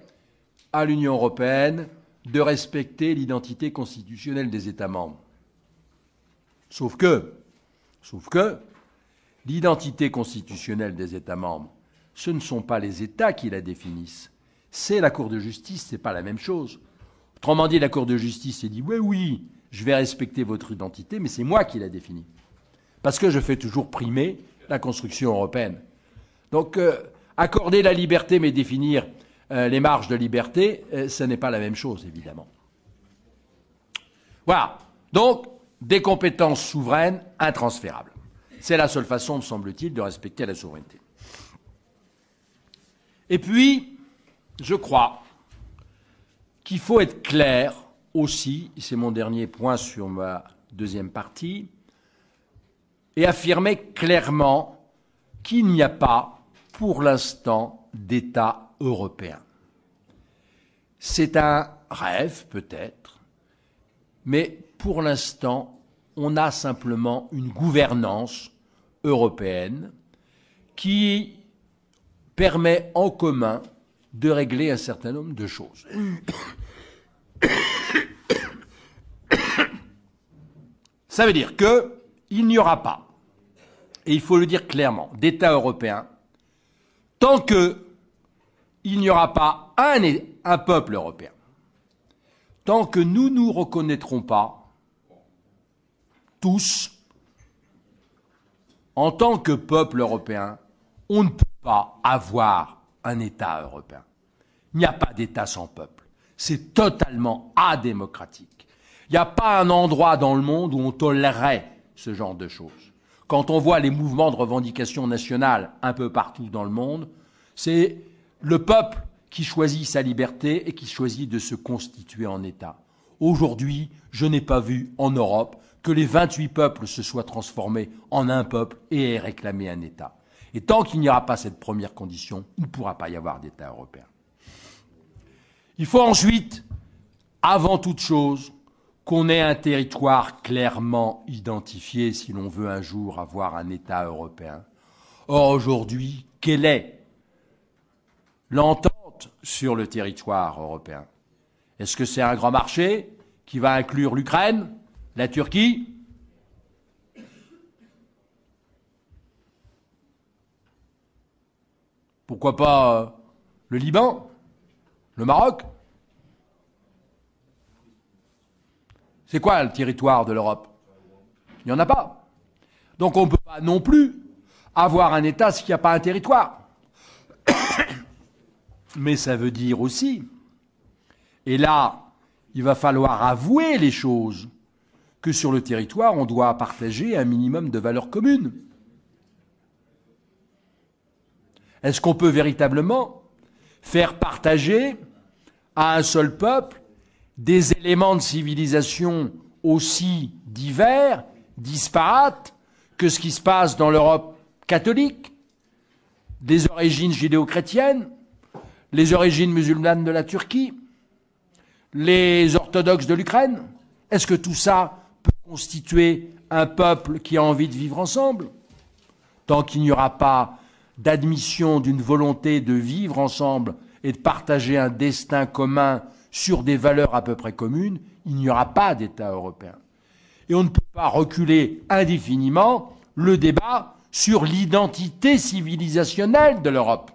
à l'Union européenne de respecter l'identité constitutionnelle des États membres. Sauf que l'identité constitutionnelle des États membres, ce ne sont pas les États qui la définissent. C'est la Cour de justice, c'est pas la même chose. Autrement dit, la Cour de justice s'est dit oui, je vais respecter votre identité, mais c'est moi qui la définis. Parce que je fais toujours primer la construction européenne. Donc, accorder la liberté, mais définir les marges de liberté, ce n'est pas la même chose, évidemment. Voilà. Donc, des compétences souveraines intransférables. C'est la seule façon, me semble-t-il, de respecter la souveraineté. Et puis, je crois qu'il faut être clair aussi, c'est mon dernier point sur ma deuxième partie, et affirmer clairement qu'il n'y a pas, pour l'instant, d'État européen. C'est un rêve, peut-être, mais pour l'instant, on a simplement une gouvernance européenne qui permet en commun de régler un certain nombre de choses. Ça veut dire qu'il n'y aura pas, et il faut le dire clairement, d'État européen tant qu'il n'y aura pas un peuple européen. Tant que nous ne nous reconnaîtrons pas, tous, en tant que peuple européen, on ne peut pas avoir un État européen. Il n'y a pas d'État sans peuple. C'est totalement adémocratique. Il n'y a pas un endroit dans le monde où on tolérerait ce genre de choses. quand on voit les mouvements de revendication nationale un peu partout dans le monde, c'est le peuple qui choisit sa liberté et qui choisit de se constituer en État. Aujourd'hui, je n'ai pas vu en Europe que les 28 peuples se soient transformés en un peuple et aient réclamé un État. Et tant qu'il n'y aura pas cette première condition, il ne pourra pas y avoir d'État européen. Il faut ensuite, avant toute chose, qu'on ait un territoire clairement identifié si l'on veut un jour avoir un État européen. Or, aujourd'hui, quelle est l'entente sur le territoire européen? Est-ce que c'est un grand marché qui va inclure l'Ukraine, la Turquie? Pourquoi pas le Liban, le Maroc? C'est quoi le territoire de l'Europe? Il n'y en a pas. Donc on ne peut pas non plus avoir un État s'il n'y a pas un territoire. Mais ça veut dire aussi, et là, il va falloir avouer les choses, que sur le territoire, on doit partager un minimum de valeurs communes. Est-ce qu'on peut véritablement faire partager à un seul peuple des éléments de civilisation aussi divers, disparates, que ce qui se passe dans l'Europe catholique, des origines judéo-chrétiennes, les origines musulmanes de la Turquie, les orthodoxes de l'Ukraine? Est-ce que tout ça peut constituer un peuple qui a envie de vivre ensemble? Tant qu'il n'y aura pas d'admission d'une volonté de vivre ensemble et de partager un destin commun sur des valeurs à peu près communes, il n'y aura pas d'État européen. Et on ne peut pas reculer indéfiniment le débat sur l'identité civilisationnelle de l'Europe.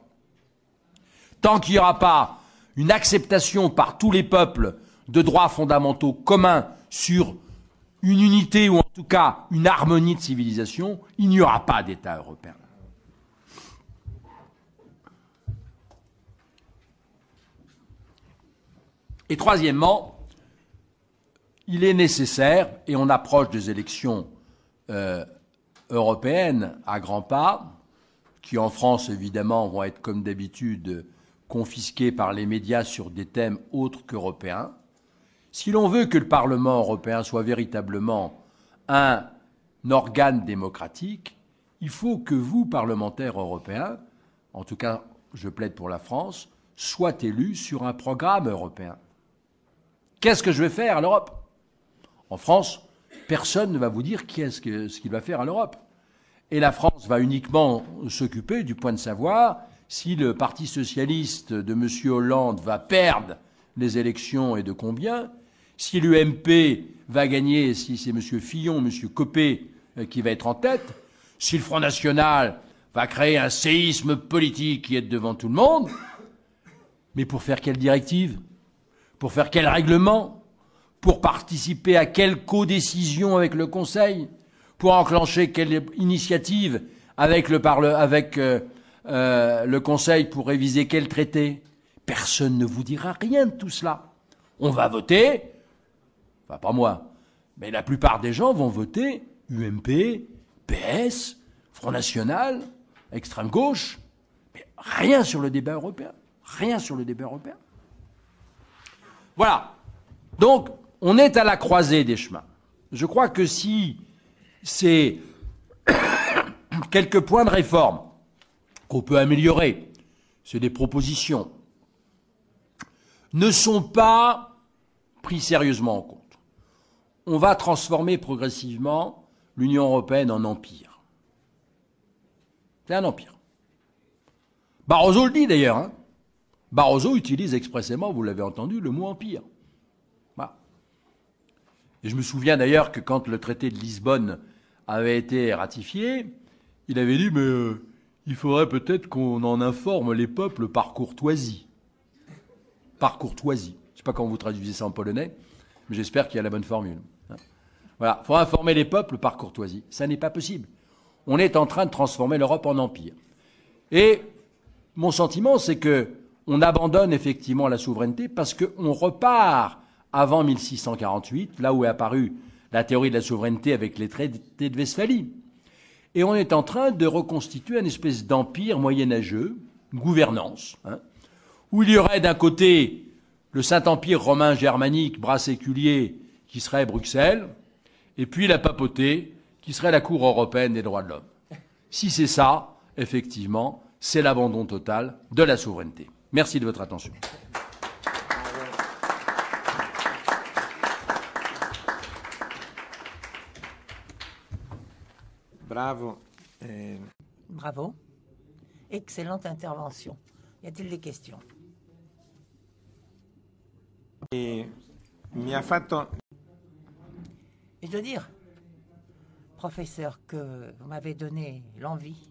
Tant qu'il n'y aura pas une acceptation par tous les peuples de droits fondamentaux communs sur une unité ou en tout cas une harmonie de civilisation, il n'y aura pas d'État européen. Et troisièmement, il est nécessaire, et on approche des élections européennes à grands pas, qui en France évidemment vont être comme d'habitude confisquées par les médias sur des thèmes autres qu'européens. Si l'on veut que le Parlement européen soit véritablement un organe démocratique, il faut que vous, parlementaires européens, en tout cas je plaide pour la France, soient élus sur un programme européen. Qu'est-ce que je vais faire à l'Europe? En France, personne ne va vous dire ce qu'il va faire à l'Europe. Et la France va uniquement s'occuper du point de savoir si le Parti socialiste de M. Hollande va perdre les élections et de combien, si l'UMP va gagner, si c'est M. Fillon, M. Copé qui va être en tête, si le Front National va créer un séisme politique qui est devant tout le monde. Mais pour faire quelle directive? Pour faire quel règlement? Pour participer à quelle codécision avec le Conseil? Pour enclencher quelle initiative avec le Conseil pour réviser quel traité? Personne ne vous dira rien de tout cela. On va voter, enfin pas moi, mais la plupart des gens vont voter UMP, PS, Front National, extrême gauche, mais rien sur le débat européen. Rien sur le débat européen. Voilà. Donc, on est à la croisée des chemins. Je crois que si c'est quelques points de réforme qu'on peut améliorer, c'est des propositions, ne sont pas pris sérieusement en compte. On va transformer progressivement l'Union européenne en empire. C'est un empire. Barroso le dit d'ailleurs, hein. Barroso utilise expressément, vous l'avez entendu, le mot empire. Voilà. Et je me souviens d'ailleurs que quand le traité de Lisbonne avait été ratifié, il avait dit mais il faudrait peut-être qu'on en informe les peuples par courtoisie. Par courtoisie. Je ne sais pas comment vous traduisez ça en polonais, mais j'espère qu'il y a la bonne formule. Voilà, il faut informer les peuples par courtoisie. Ça n'est pas possible. On est en train de transformer l'Europe en empire. Et mon sentiment, c'est que on abandonne effectivement la souveraineté parce qu'on repart avant 1648, là où est apparue la théorie de la souveraineté avec les traités de Westphalie. Et on est en train de reconstituer une espèce d'empire moyenâgeux, une gouvernance, où il y aurait d'un côté le Saint-Empire romain germanique, bras séculier, qui serait Bruxelles, et puis la papauté, qui serait la Cour européenne des droits de l'homme. Si c'est ça, effectivement, c'est l'abandon total de la souveraineté. Merci de votre attention. Bravo. Bravo. Excellente intervention. Y a-t-il des questions? E mi ha fatto... Et je dois dire, professeur, que vous m'avez donné l'envie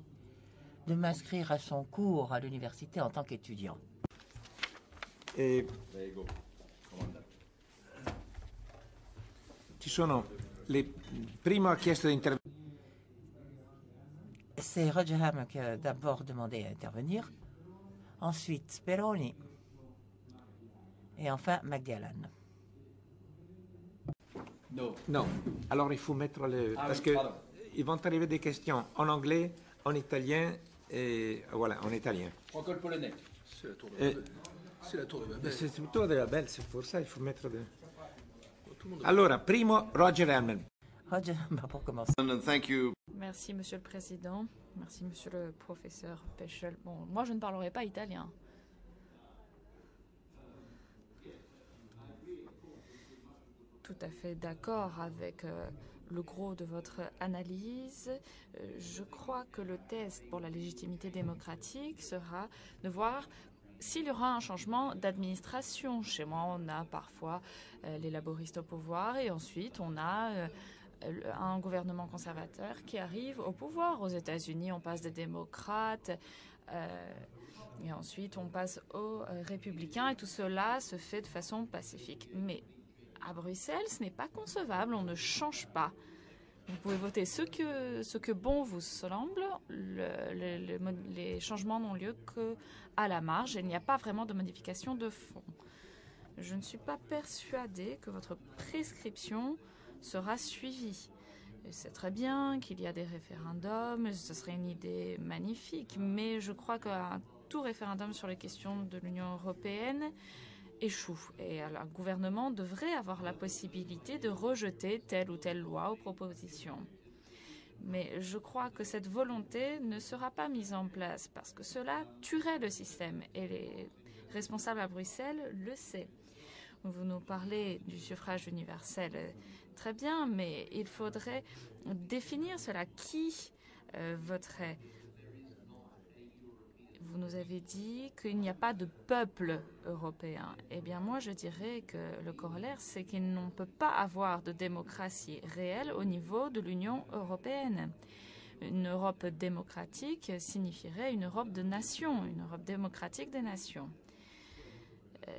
de m'inscrire à son cours à l'université en tant qu'étudiant. Ci sono primo ha chiesto di intervenire. C'est Roger Ham qui a d'abord demandé à intervenir, ensuite Speroni, et enfin McGallan. Non, alors il faut mettre le... parce que ils vont arriver des questions en anglais, en italien, et voilà, en italien. Franco-polonais. C'est la tour de la Belle. C'est la tour de la Belle. C'est la tour de la Belle, c'est pour ça il faut mettre... Allora, primo Roger Helman. Roger Ham, pour commencer. Thank you. Merci, Monsieur le Président. Merci, Monsieur le Professeur Peschel. Bon, moi, je ne parlerai pas italien. Tout à fait d'accord avec le gros de votre analyse. Je crois que le test pour la légitimité démocratique sera de voir s'il y aura un changement d'administration. Chez moi, on a parfois les laboristes au pouvoir et ensuite on a un gouvernement conservateur qui arrive au pouvoir. Aux États-Unis, on passe des démocrates et ensuite on passe aux républicains et tout cela se fait de façon pacifique. Mais à Bruxelles, ce n'est pas concevable, on ne change pas. Vous pouvez voter ce que bon vous semble. Les changements n'ont lieu qu'à la marge et il n'y a pas vraiment de modification de fond. Je ne suis pas persuadée que votre prescription sera suivie. C'est très bien qu'il y a des référendums, ce serait une idée magnifique, mais je crois qu'un tout référendum sur les questions de l'Union européenne échoue. Et un gouvernement devrait avoir la possibilité de rejeter telle ou telle loi ou proposition. Mais je crois que cette volonté ne sera pas mise en place parce que cela tuerait le système et les responsables à Bruxelles le savent. Vous nous parlez du suffrage universel, très bien, mais il faudrait définir cela. Qui voterait? Vous nous avez dit qu'il n'y a pas de peuple européen. Eh bien, moi, je dirais que le corollaire, c'est qu'il ne peut pas avoir de démocratie réelle au niveau de l'Union européenne. Une Europe démocratique signifierait une Europe de nations, une Europe démocratique des nations.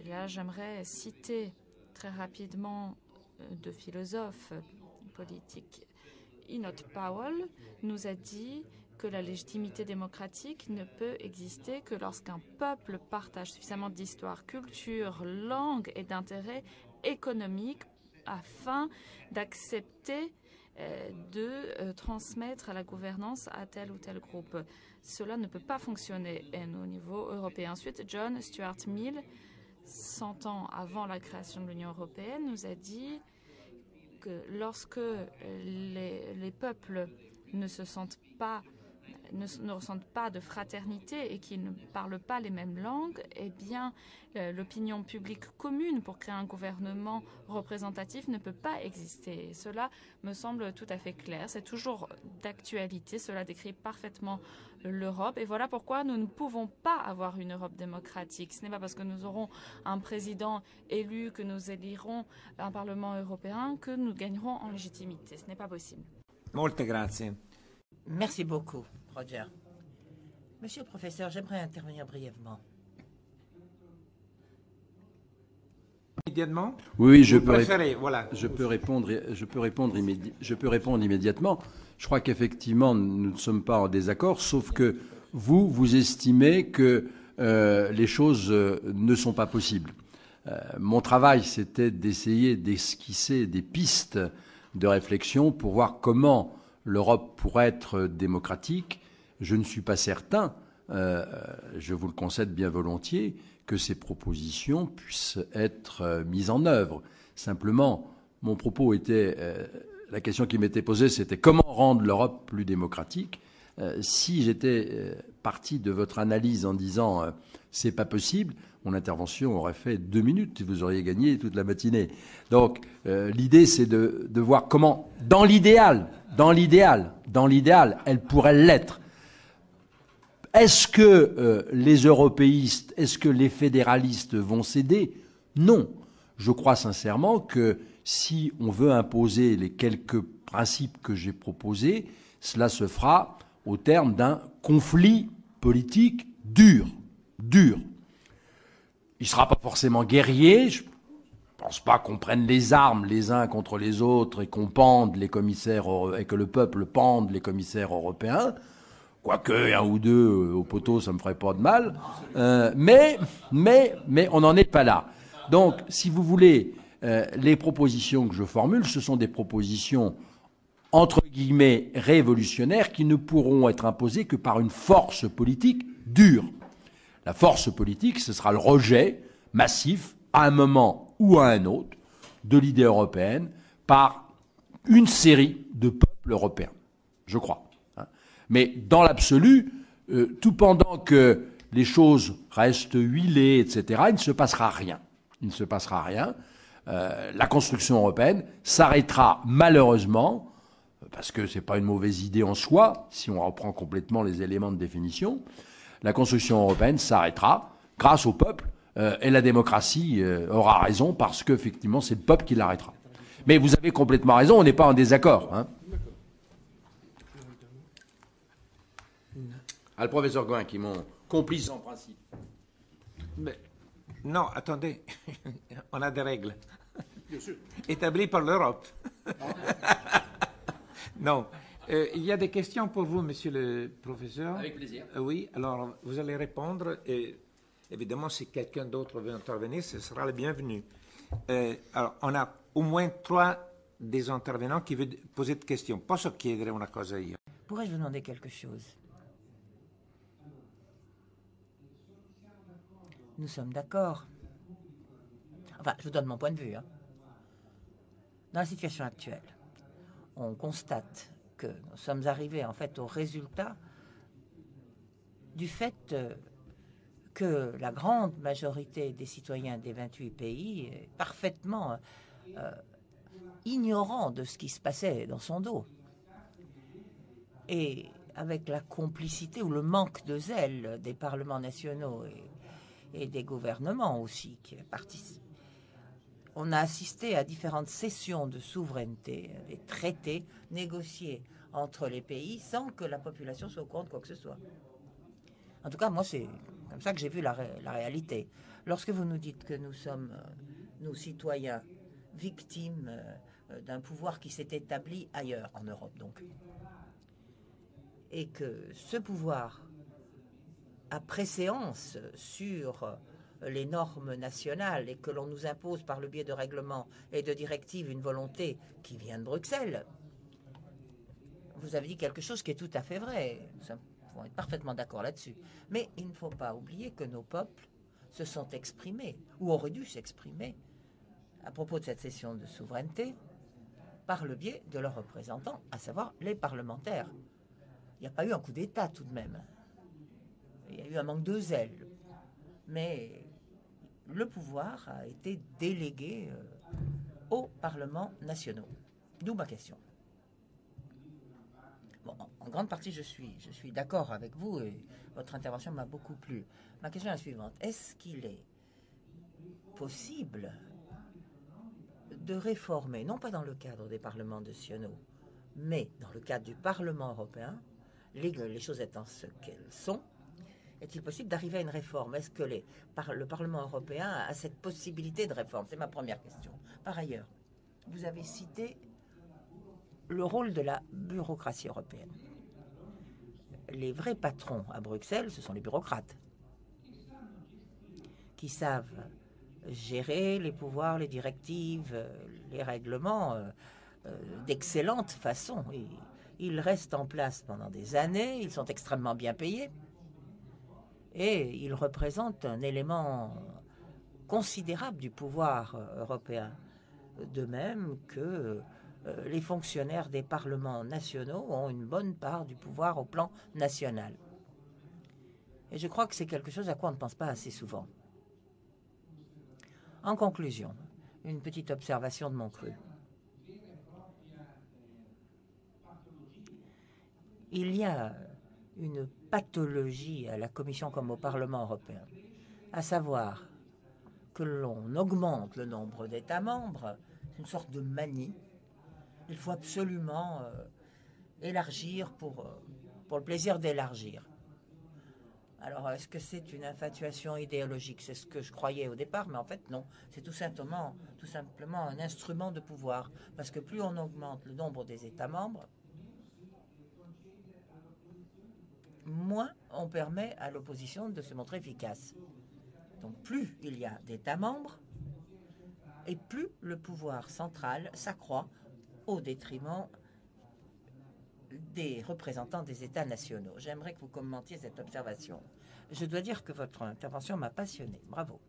Là, j'aimerais citer très rapidement deux philosophes politiques. Enoch Powell nous a dit que la légitimité démocratique ne peut exister que lorsqu'un peuple partage suffisamment d'histoire, culture, langue et d'intérêts économiques afin d'accepter de transmettre la gouvernance à tel ou tel groupe. Cela ne peut pas fonctionner au niveau européen. Ensuite, John Stuart Mill, 100 ans avant la création de l'Union européenne, nous a dit que lorsque les peuples ne ressentent pas de fraternité et qu'ils ne parlent pas les mêmes langues, eh bien, l'opinion publique commune pour créer un gouvernement représentatif ne peut pas exister. Et cela me semble tout à fait clair. C'est toujours d'actualité. Cela décrit parfaitement l'Europe. Et voilà pourquoi nous ne pouvons pas avoir une Europe démocratique. Ce n'est pas parce que nous aurons un président élu, que nous élirons un Parlement européen, que nous gagnerons en légitimité. Ce n'est pas possible. Molte grazie. Merci beaucoup, Roger. Monsieur le professeur, j'aimerais intervenir brièvement. Immédiatement? Oui, je peux répondre immédiatement. Je crois qu'effectivement, nous ne sommes pas en désaccord, sauf que vous estimez que les choses ne sont pas possibles. Mon travail, c'était d'essayer d'esquisser des pistes de réflexion pour voir comment l'Europe pourrait être démocratique, je ne suis pas certain, je vous le concède bien volontiers, que ces propositions puissent être mises en œuvre. Simplement, mon propos était, la question qui m'était posée, c'était comment rendre l'Europe plus démocratique. Si j'étais parti de votre analyse en disant c'est pas possible, mon intervention aurait fait 2 minutes et vous auriez gagné toute la matinée. Donc l'idée, c'est de voir comment, dans l'idéal, elle pourrait l'être. Est-ce que les européistes, est-ce que les fédéralistes vont céder? Non. Je crois sincèrement que si on veut imposer les quelques principes que j'ai proposés, cela se fera au terme d'un conflit politique dur. Il ne sera pas forcément guerrier. Je ne pense pas qu'on prenne les armes les uns contre les autres et qu'on pende les commissaires, et que le peuple pende les commissaires européens. Quoique un ou deux au poteau, ça me ferait pas de mal. Mais on n'en est pas là. Donc, si vous voulez, les propositions que je formule, ce sont des propositions entre guillemets révolutionnaires qui ne pourront être imposées que par une force politique dure. La force politique, ce sera le rejet massif, à un moment ou à un autre, de l'idée européenne par une série de peuples européens, je crois. Mais dans l'absolu, tout pendant que les choses restent huilées, etc., il ne se passera rien. La construction européenne s'arrêtera malheureusement, parce que ce n'est pas une mauvaise idée en soi, si on reprend complètement les éléments de définition, la construction européenne s'arrêtera grâce au peuple, et la démocratie aura raison, parce qu'effectivement, c'est le peuple qui l'arrêtera. Mais vous avez complètement raison, on n'est pas en désaccord. Le professeur Gouin, qui est mon complice en principe. Mais, non, attendez, on a des règles. Bien sûr. Établies par l'Europe. Non. Il y a des questions pour vous, monsieur le professeur. Avec plaisir. Oui, alors vous allez répondre et évidemment, si quelqu'un d'autre veut intervenir, ce sera le bienvenu. Alors, on a au moins 3 des intervenants qui veulent poser des questions. Posso chiedere una cosa io? Pourrais-je vous demander quelque chose? Nous sommes d'accord. Enfin, je vous donne mon point de vue. Dans la situation actuelle, on constate que nous sommes arrivés en fait au résultat du fait que la grande majorité des citoyens des 28 pays est parfaitement ignorant de ce qui se passait dans son dos. Et avec la complicité ou le manque de zèle des parlements nationaux et des gouvernements aussi qui participent, on a assisté à différentes cessions de souveraineté, des traités négociés entre les pays sans que la population soit au courant de quoi que ce soit. En tout cas, moi, c'est comme ça que j'ai vu la réalité. Lorsque vous nous dites que nous sommes, nous citoyens, victimes d'un pouvoir qui s'est établi ailleurs, en Europe donc, et que ce pouvoir a préséance sur les normes nationales et que l'on nous impose par le biais de règlements et de directives une volonté qui vient de Bruxelles, vous avez dit quelque chose qui est tout à fait vrai. Nous pouvons être parfaitement d'accord là-dessus. Mais il ne faut pas oublier que nos peuples se sont exprimés, ou auraient dû s'exprimer, à propos de cette cession de souveraineté, par le biais de leurs représentants, à savoir les parlementaires. Il n'y a pas eu un coup d'État tout de même. Il y a eu un manque de zèle. Mais le pouvoir a été délégué aux parlements nationaux. D'où ma question. Bon, en grande partie, je suis d'accord avec vous et votre intervention m'a beaucoup plu. Ma question est la suivante. Est-ce qu'il est possible de réformer, non pas dans le cadre des parlements nationaux, mais dans le cadre du Parlement européen, les choses étant ce qu'elles sont, est-il possible d'arriver à une réforme? Est-ce que le Parlement européen a cette possibilité de réforme? C'est ma première question. Par ailleurs, vous avez cité le rôle de la bureaucratie européenne. Les vrais patrons à Bruxelles, ce sont les bureaucrates qui savent gérer les pouvoirs, les directives, les règlements d'excellente façon. Ils restent en place pendant des années, ils sont extrêmement bien payés et ils représentent un élément considérable du pouvoir européen. De même que les fonctionnaires des parlements nationaux ont une bonne part du pouvoir au plan national. Et je crois que c'est quelque chose à quoi on ne pense pas assez souvent. En conclusion, une petite observation de mon cru. Il y a une pathologie à la Commission comme au Parlement européen, à savoir que l'on augmente le nombre d'États membres, c'est une sorte de manie. Il faut absolument élargir pour le plaisir d'élargir. Alors, est-ce que c'est une infatuation idéologique? C'est ce que je croyais au départ, mais en fait, non. C'est tout simplement un instrument de pouvoir. Parce que plus on augmente le nombre des États membres, moins on permet à l'opposition de se montrer efficace. Donc plus il y a d'États membres, et plus le pouvoir central s'accroît au détriment des représentants des États nationaux. J'aimerais que vous commentiez cette observation. Je dois dire que votre intervention m'a passionné. Bravo.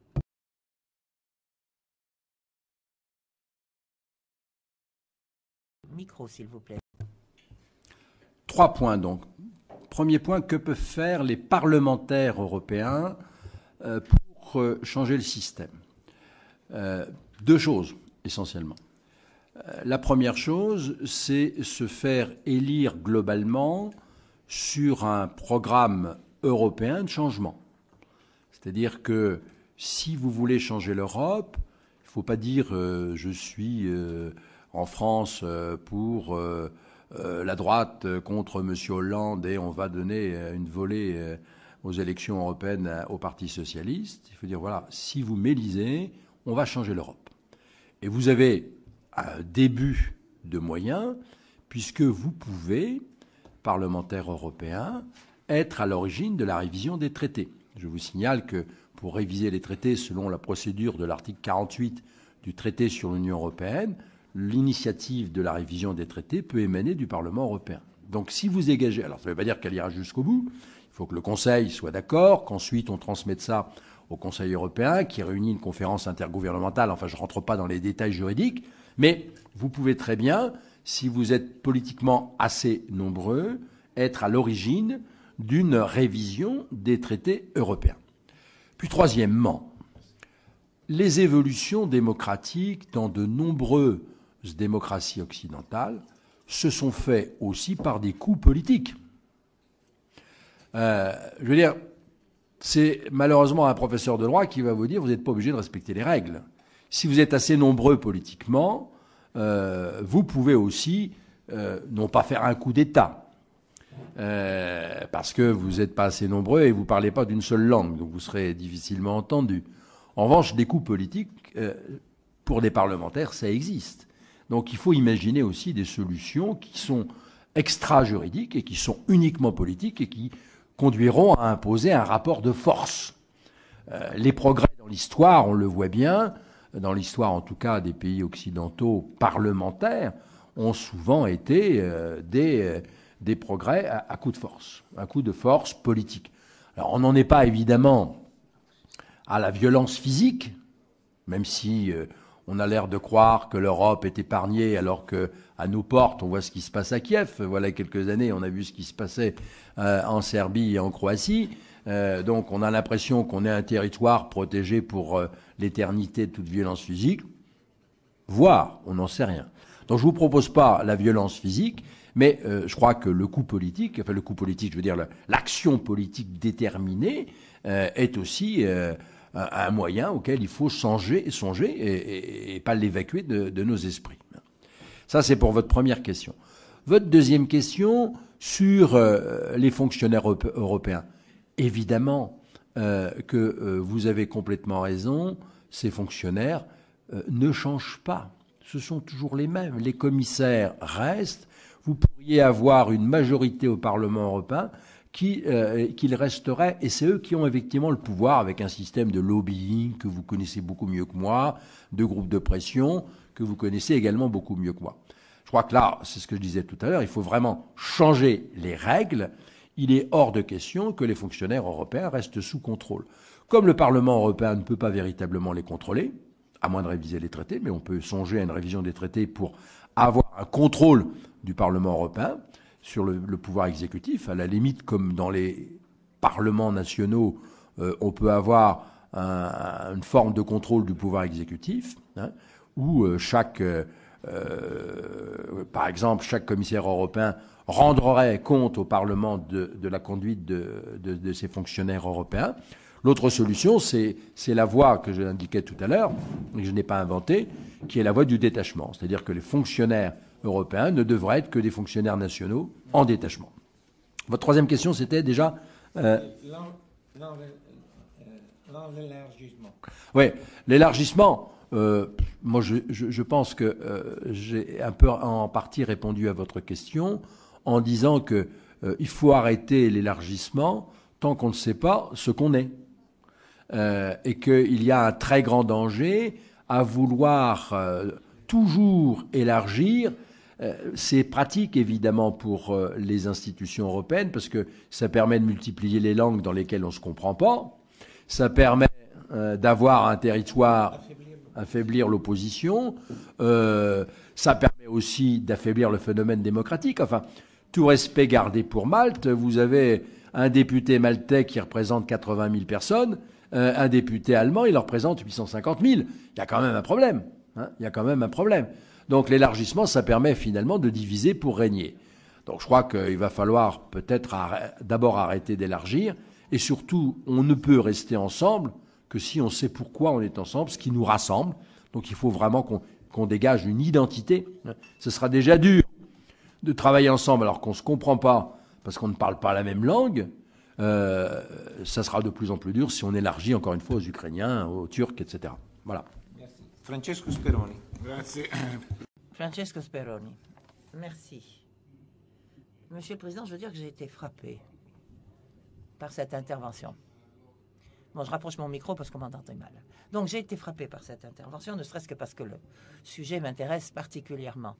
Micro, s'il vous plaît. 3 points donc. Premier point, que peuvent faire les parlementaires européens pour changer le système? 2 choses, essentiellement. La première chose, c'est se faire élire globalement sur un programme européen de changement. C'est-à-dire que si vous voulez changer l'Europe, il ne faut pas dire je suis en France pour la droite contre M. Hollande et on va donner une volée aux élections européennes au Parti socialiste. Il faut dire, voilà, si vous m'élisez, on va changer l'Europe. Et vous avez un début de moyens, puisque vous pouvez, parlementaires européens, être à l'origine de la révision des traités. Je vous signale que pour réviser les traités selon la procédure de l'article 48 du traité sur l'Union européenne, l'initiative de la révision des traités peut émaner du Parlement européen. Donc si vous dégagez, alors ça ne veut pas dire qu'elle ira jusqu'au bout, il faut que le Conseil soit d'accord, qu'ensuite on transmette ça au Conseil européen, qui réunit une conférence intergouvernementale, enfin je ne rentre pas dans les détails juridiques, mais vous pouvez très bien, si vous êtes politiquement assez nombreux, être à l'origine d'une révision des traités européens. Puis troisièmement, les évolutions démocratiques dans de nombreuses démocraties occidentales se sont faites aussi par des coups politiques. Je veux dire, c'est malheureusement un professeur de droit qui va vous dire vous n'êtes pas obligé de respecter les règles. Si vous êtes assez nombreux politiquement, vous pouvez aussi non pas faire un coup d'État, parce que vous n'êtes pas assez nombreux et vous ne parlez pas d'une seule langue, donc vous serez difficilement entendu. En revanche, des coups politiques, pour des parlementaires, ça existe. Donc il faut imaginer aussi des solutions qui sont extra-juridiques et qui sont uniquement politiques et qui conduiront à imposer un rapport de force. Les progrès dans l'histoire, on le voit bien, dans l'histoire en tout cas des pays occidentaux parlementaires, ont souvent été des progrès à coup de force, un coup de force politique. Alors on n'en est pas évidemment à la violence physique, même si on a l'air de croire que l'Europe est épargnée alors qu'à nos portes, on voit ce qui se passe à Kiev. Voilà quelques années, on a vu ce qui se passait en Serbie et en Croatie. Donc on a l'impression qu'on est un territoire protégé pour l'éternité de toute violence physique. Voire, on n'en sait rien. Donc je ne vous propose pas la violence physique, mais je crois que le coup politique, enfin le coup politique, je veux dire l'action politique déterminée, est aussi un moyen auquel il faut songer et pas l'évacuer de nos esprits. Ça, c'est pour votre première question. Votre deuxième question sur les fonctionnaires européens. Évidemment que vous avez complètement raison, ces fonctionnaires ne changent pas. Ce sont toujours les mêmes. Les commissaires restent. Vous pourriez avoir une majorité au Parlement européen qu'il resterait, et c'est eux qui ont effectivement le pouvoir avec un système de lobbying que vous connaissez beaucoup mieux que moi, de groupes de pression que vous connaissez également beaucoup mieux que moi. Je crois que là, c'est ce que je disais tout à l'heure, il faut vraiment changer les règles. Il est hors de question que les fonctionnaires européens restent sous contrôle. Comme le Parlement européen ne peut pas véritablement les contrôler, à moins de réviser les traités, mais on peut songer à une révision des traités pour avoir un contrôle du Parlement européen sur le pouvoir exécutif, à la limite comme dans les parlements nationaux, on peut avoir une forme de contrôle du pouvoir exécutif, où par exemple, chaque commissaire européen rendrait compte au Parlement de la conduite de ses fonctionnaires européens. L'autre solution, c'est la voie que j'indiquais tout à l'heure, et que je n'ai pas inventée, qui est la voie du détachement. C'est-à-dire que les fonctionnaires européens ne devraient être que des fonctionnaires nationaux en détachement. Votre troisième question, c'était déjà... L'élargissement. Oui, l'élargissement... moi, je pense que j'ai un peu en partie répondu à votre question en disant que il faut arrêter l'élargissement tant qu'on ne sait pas ce qu'on est. Et qu'il y a un très grand danger à vouloir toujours élargir. C'est pratique, évidemment, pour les institutions européennes, parce que ça permet de multiplier les langues dans lesquelles on ne se comprend pas. Ça permet d'avoir un territoire, affaiblir l'opposition. Ça permet aussi d'affaiblir le phénomène démocratique. Enfin, tout respect gardé pour Malte, vous avez un député maltais qui représente 80 000 personnes, un député allemand, il en représente 850 000. Il y a quand même un problème. Il y a quand même un problème. Donc l'élargissement, ça permet finalement de diviser pour régner. Donc je crois qu'il va falloir peut-être d'abord arrêter d'élargir, et surtout, on ne peut rester ensemble que si on sait pourquoi on est ensemble, ce qui nous rassemble. Donc il faut vraiment qu'on dégage une identité. Ce sera déjà dur de travailler ensemble alors qu'on ne se comprend pas, parce qu'on ne parle pas la même langue. Ça sera de plus en plus dur si on élargit encore une fois aux Ukrainiens, aux Turcs, etc. Voilà. Merci. Francesco Speroni. Grazie. Francesco Speroni. Merci. Monsieur le Président, je veux dire que j'ai été frappé par cette intervention. Bon, je rapproche mon micro parce qu'on m'entend très mal. Donc, j'ai été frappé par cette intervention, ne serait-ce que parce que le sujet m'intéresse particulièrement.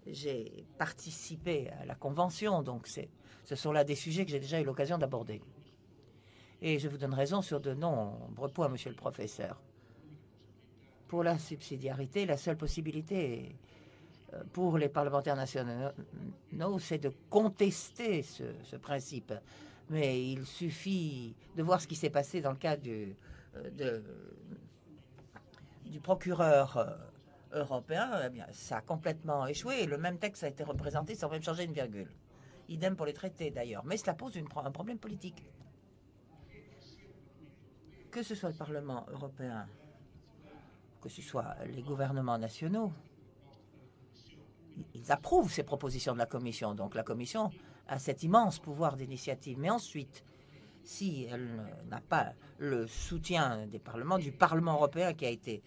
J'ai participé à la convention, donc ce sont là des sujets que j'ai déjà eu l'occasion d'aborder. Et je vous donne raison sur de nombreux points, monsieur le professeur. Pour la subsidiarité, la seule possibilité pour les parlementaires nationaux, c'est de contester ce principe. Mais il suffit de voir ce qui s'est passé dans le cas du procureur européen. Eh bien, ça a complètement échoué. Le même texte a été représenté sans même changer une virgule. Idem pour les traités, d'ailleurs. Mais cela pose un problème politique. Que ce soit le Parlement européen, que ce soit les gouvernements nationaux, ils approuvent ces propositions de la Commission. Donc la Commission a cet immense pouvoir d'initiative. Mais ensuite, si elle n'a pas le soutien des parlements, du Parlement européen qui a été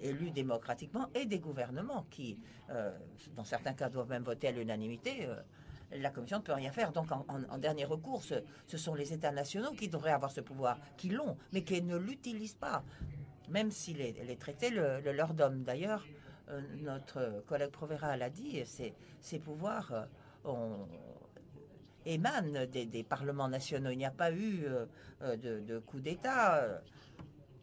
élu démocratiquement, et des gouvernements qui, dans certains cas, doivent même voter à l'unanimité, la Commission ne peut rien faire. Donc, en dernier recours, ce sont les États nationaux qui devraient avoir ce pouvoir, qui l'ont, mais qui ne l'utilisent pas, même si les traités le leur donnent. D'ailleurs, notre collègue Provera l'a dit, ces pouvoirs émanent des parlements nationaux. Il n'y a pas eu de coup d'État.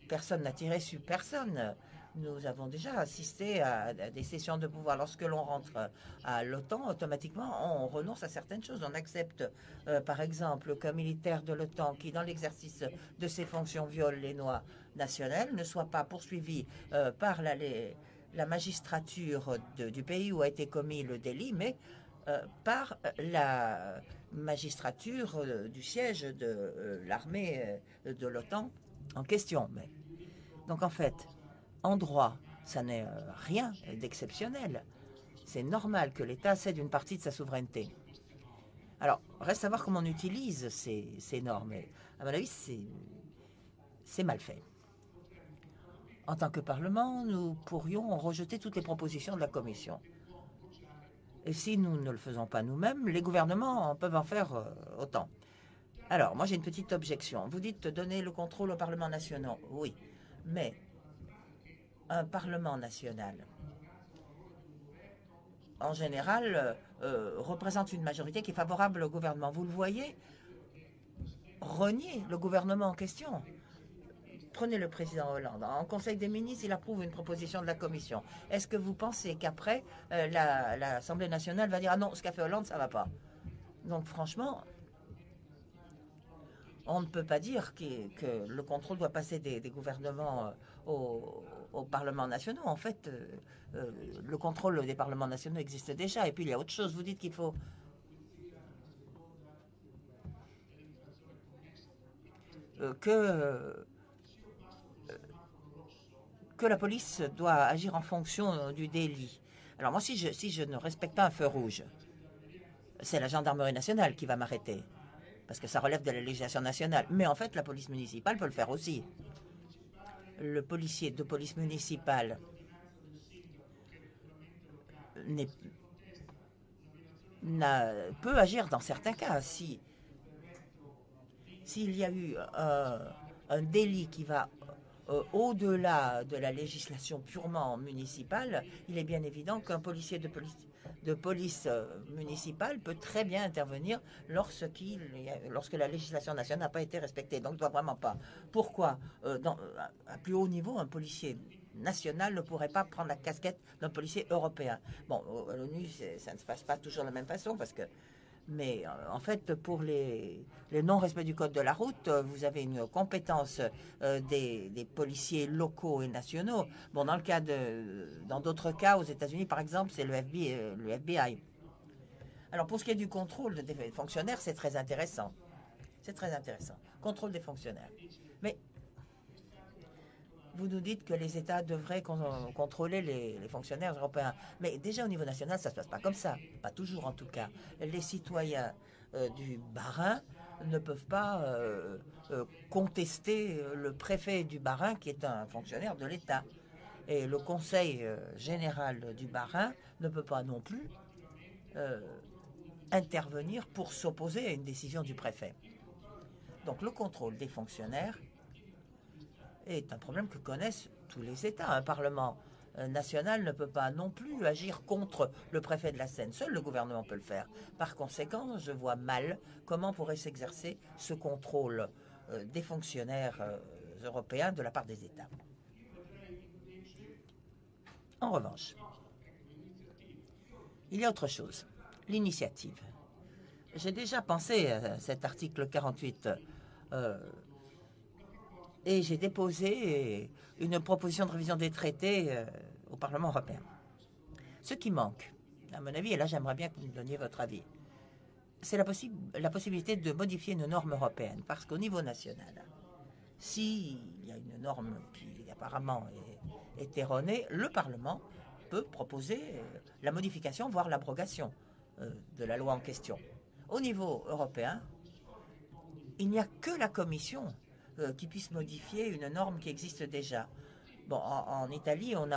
Personne n'a tiré sur personne. Nous avons déjà assisté à des cessions de pouvoir. Lorsque l'on rentre à l'OTAN, automatiquement, on renonce à certaines choses. On accepte, par exemple, qu'un militaire de l'OTAN qui, dans l'exercice de ses fonctions, viole les lois nationales, ne soit pas poursuivi par la magistrature du pays où a été commis le délit, mais par la magistrature du siège de l'armée de l'OTAN en question. Donc, en fait, en droit, ça n'est rien d'exceptionnel. C'est normal que l'État cède une partie de sa souveraineté. Alors, reste à voir comment on utilise ces normes. Et à mon avis, c'est mal fait. En tant que Parlement, nous pourrions rejeter toutes les propositions de la Commission. Et si nous ne le faisons pas nous-mêmes, les gouvernements peuvent en faire autant. Alors, moi j'ai une petite objection. Vous dites donner le contrôle aux parlements nationaux. Oui, mais un Parlement national en général, représente une majorité qui est favorable au gouvernement. Vous le voyez renier le gouvernement en question. Prenez le président Hollande. En Conseil des ministres, il approuve une proposition de la Commission. Est-ce que vous pensez qu'après, l'Assemblée nationale va dire « Ah non, ce qu'a fait Hollande, ça ne va pas ». Donc franchement, on ne peut pas dire que le contrôle doit passer des gouvernements aux parlements nationaux. En fait, le contrôle des parlements nationaux existe déjà. Et puis il y a autre chose. Vous dites qu'il faut que la police doit agir en fonction du délit. Alors moi, si je ne respecte pas un feu rouge, c'est la gendarmerie nationale qui va m'arrêter, parce que ça relève de la législation nationale. Mais en fait, la police municipale peut le faire aussi. Le policier de police municipale peut agir dans certains cas. S'il y a eu un délit qui va au-delà de la législation purement municipale, il est bien évident qu'un policier de police municipale peut très bien intervenir lorsque la législation nationale n'a pas été respectée. Donc, il ne doit vraiment pas. Pourquoi à plus haut niveau, un policier national ne pourrait pas prendre la casquette d'un policier européen? Bon, à l'ONU, ça ne se passe pas toujours de la même façon, mais en fait, pour les non-respects du code de la route, vous avez une compétence des policiers locaux et nationaux. Bon, dans d'autres cas, aux États-Unis, par exemple, c'est le FBI. Alors, pour ce qui est du contrôle des fonctionnaires, c'est très intéressant. C'est très intéressant. Contrôle des fonctionnaires. Mais vous nous dites que les États devraient contrôler les fonctionnaires européens. Mais déjà au niveau national, ça ne se passe pas comme ça. Pas toujours en tout cas. Les citoyens du Bas-Rhin ne peuvent pas contester le préfet du Bas-Rhin qui est un fonctionnaire de l'État. Et le Conseil général du Bas-Rhin ne peut pas non plus intervenir pour s'opposer à une décision du préfet. Donc le contrôle des fonctionnaires est un problème que connaissent tous les États. Un Parlement national ne peut pas non plus agir contre le préfet de la Seine. Seul le gouvernement peut le faire. Par conséquent, je vois mal comment pourrait s'exercer ce contrôle des fonctionnaires européens de la part des États. En revanche, il y a autre chose, l'initiative. J'ai déjà pensé à cet article 48 et j'ai déposé une proposition de révision des traités au Parlement européen. Ce qui manque, à mon avis, et là j'aimerais bien que vous me donniez votre avis, c'est la possibilité de modifier une norme européenne, parce qu'au niveau national, s'il y a une norme qui apparemment est erronée, le Parlement peut proposer la modification, voire l'abrogation de la loi en question. Au niveau européen, il n'y a que la Commission qui puisse modifier une norme qui existe déjà. Bon, en Italie, on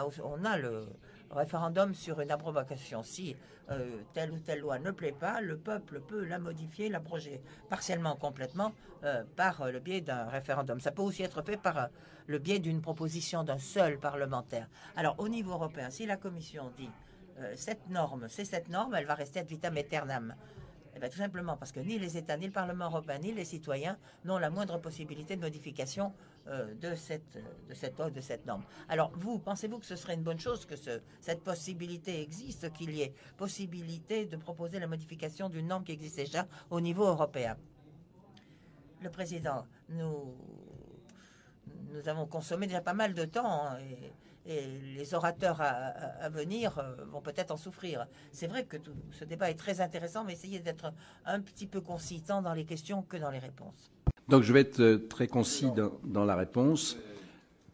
a le référendum sur une abrogation. Si telle ou telle loi ne plaît pas, le peuple peut la modifier, l'abroger partiellement, complètement, par le biais d'un référendum. Ça peut aussi être fait par le biais d'une proposition d'un seul parlementaire. Alors, au niveau européen, si la Commission dit cette norme, elle va rester ad vitam aeternam. Eh bien, tout simplement parce que ni les États, ni le Parlement européen, ni les citoyens n'ont la moindre possibilité de modification de cette norme. Alors, pensez-vous que ce serait une bonne chose que cette possibilité existe, qu'il y ait possibilité de proposer la modification d'une norme qui existe déjà au niveau européen? Le Président, nous avons consommé déjà pas mal de temps, hein, et les orateurs à venir vont peut-être en souffrir. C'est vrai que ce débat est très intéressant, mais essayez d'être un petit peu concis tant dans les questions que dans les réponses. Donc je vais être très concis dans la réponse.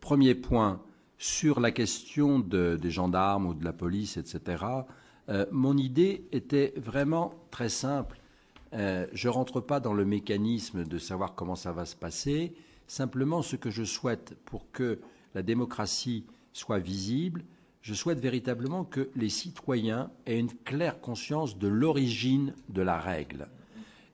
Premier point, sur la question des gendarmes ou de la police, etc., mon idée était vraiment très simple. Je ne rentre pas dans le mécanisme de savoir comment ça va se passer. Simplement, ce que je souhaite pour que la démocratie soit visible, je souhaite véritablement que les citoyens aient une claire conscience de l'origine de la règle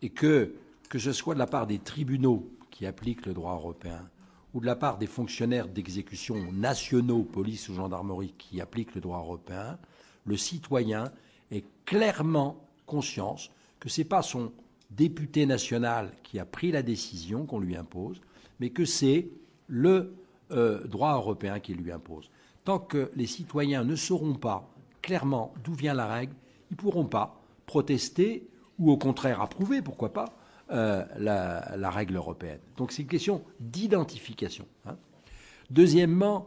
et que ce soit de la part des tribunaux qui appliquent le droit européen ou de la part des fonctionnaires d'exécution nationaux, police ou gendarmerie, qui appliquent le droit européen, le citoyen ait clairement conscience que ce n'est pas son député national qui a pris la décision qu'on lui impose, mais que c'est le droit européen qui lui impose. Tant que les citoyens ne sauront pas clairement d'où vient la règle, ils ne pourront pas protester ou au contraire approuver, pourquoi pas, la règle européenne. Donc c'est une question d'identification. Hein. Deuxièmement,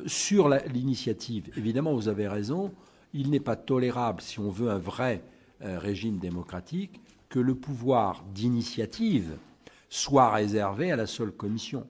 sur l'initiative, évidemment vous avez raison, il n'est pas tolérable, si on veut un vrai régime démocratique, que le pouvoir d'initiative soit réservé à la seule Commission.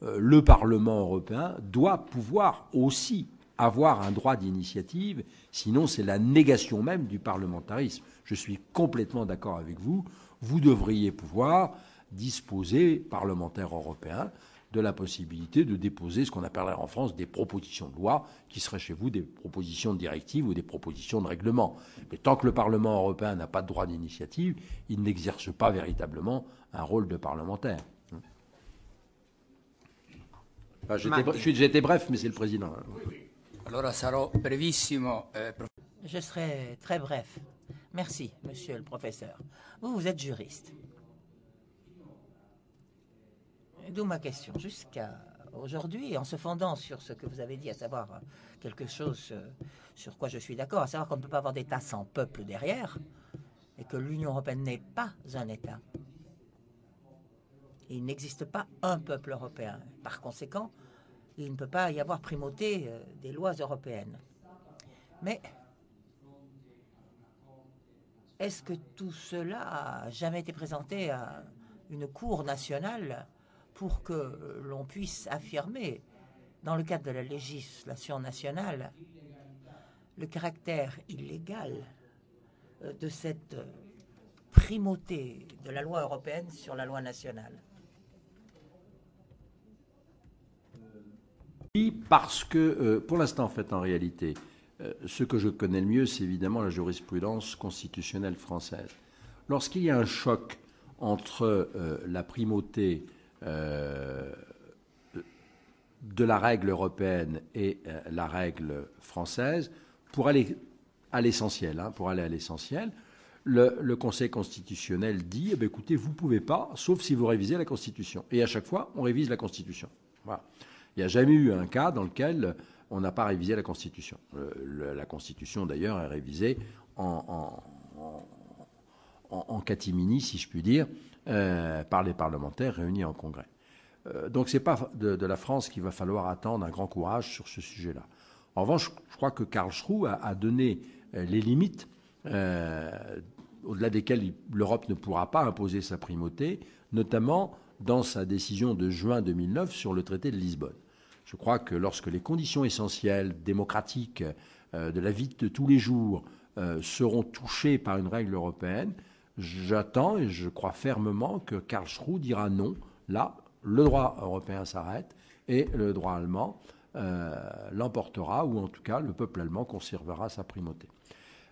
Le Parlement européen doit pouvoir aussi avoir un droit d'initiative, sinon c'est la négation même du parlementarisme. Je suis complètement d'accord avec vous. Vous devriez pouvoir disposer, parlementaires européens, de la possibilité de déposer ce qu'on appellerait en France des propositions de loi, qui seraient chez vous des propositions de directive ou des propositions de règlement. Mais tant que le Parlement européen n'a pas de droit d'initiative, il n'exerce pas véritablement un rôle de parlementaire. Enfin, j'étais bref, mais c'est le président. Allora sarò brevissimo. Je serai très bref. Merci, monsieur le professeur. Vous êtes juriste. D'où ma question. Jusqu'à aujourd'hui, en se fondant sur ce que vous avez dit, à savoir quelque chose sur quoi je suis d'accord, à savoir qu'on ne peut pas avoir d'État sans peuple derrière, et que l'Union européenne n'est pas un État. Il n'existe pas un peuple européen. Par conséquent, il ne peut pas y avoir primauté des lois européennes. Mais est-ce que tout cela a jamais été présenté à une cour nationale pour que l'on puisse affirmer, dans le cadre de la législation nationale, le caractère illégal de cette primauté de la loi européenne sur la loi nationale? Oui, parce que, pour l'instant, en fait, en réalité, ce que je connais le mieux, c'est évidemment la jurisprudence constitutionnelle française. Lorsqu'il y a un choc entre la primauté de la règle européenne et la règle française, pour aller à l'essentiel, le Conseil constitutionnel dit eh bien, écoutez, vous ne pouvez pas, sauf si vous révisez la Constitution. Et à chaque fois, on révise la Constitution. Voilà. Il n'y a jamais eu un cas dans lequel on n'a pas révisé la Constitution. La Constitution, d'ailleurs, est révisée en catimini, si je puis dire, par les parlementaires réunis en Congrès. Donc ce n'est pas de la France qu'il va falloir attendre un grand courage sur ce sujet-là. En revanche, je crois que Karlsruhe a donné les limites au-delà desquelles l'Europe ne pourra pas imposer sa primauté, notamment dans sa décision de juin 2009 sur le traité de Lisbonne. Je crois que lorsque les conditions essentielles, démocratiques, de la vie de tous les jours seront touchées par une règle européenne, j'attends et je crois fermement que Karlsruhe dira non. Là, le droit européen s'arrête et le droit allemand l'emportera, ou en tout cas le peuple allemand conservera sa primauté.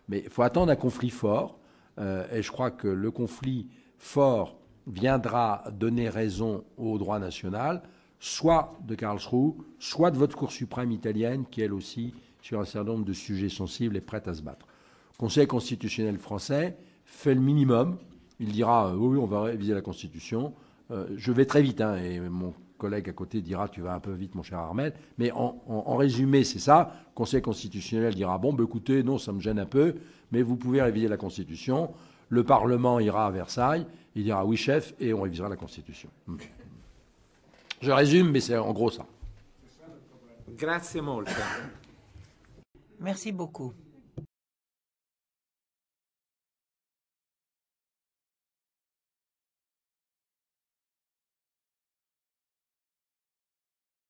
Mais il faut attendre un conflit fort, et je crois que le conflit fort viendra donner raison au droit national, soit de Karlsruhe, soit de votre Cour suprême italienne, qui elle aussi, sur un certain nombre de sujets sensibles, est prête à se battre. Le Conseil constitutionnel français fait le minimum. Il dira oui, on va réviser la Constitution. Je vais très vite, et mon collègue à côté dira tu vas un peu vite, mon cher Ahmed. Mais en résumé, c'est ça. Le Conseil constitutionnel dira bon, écoutez, non, ça me gêne un peu, mais vous pouvez réviser la Constitution. Le Parlement ira à Versailles, il dira oui, chef, et on révisera la Constitution. Je résume, mais c'est en gros ça. Grazie molto. Merci beaucoup.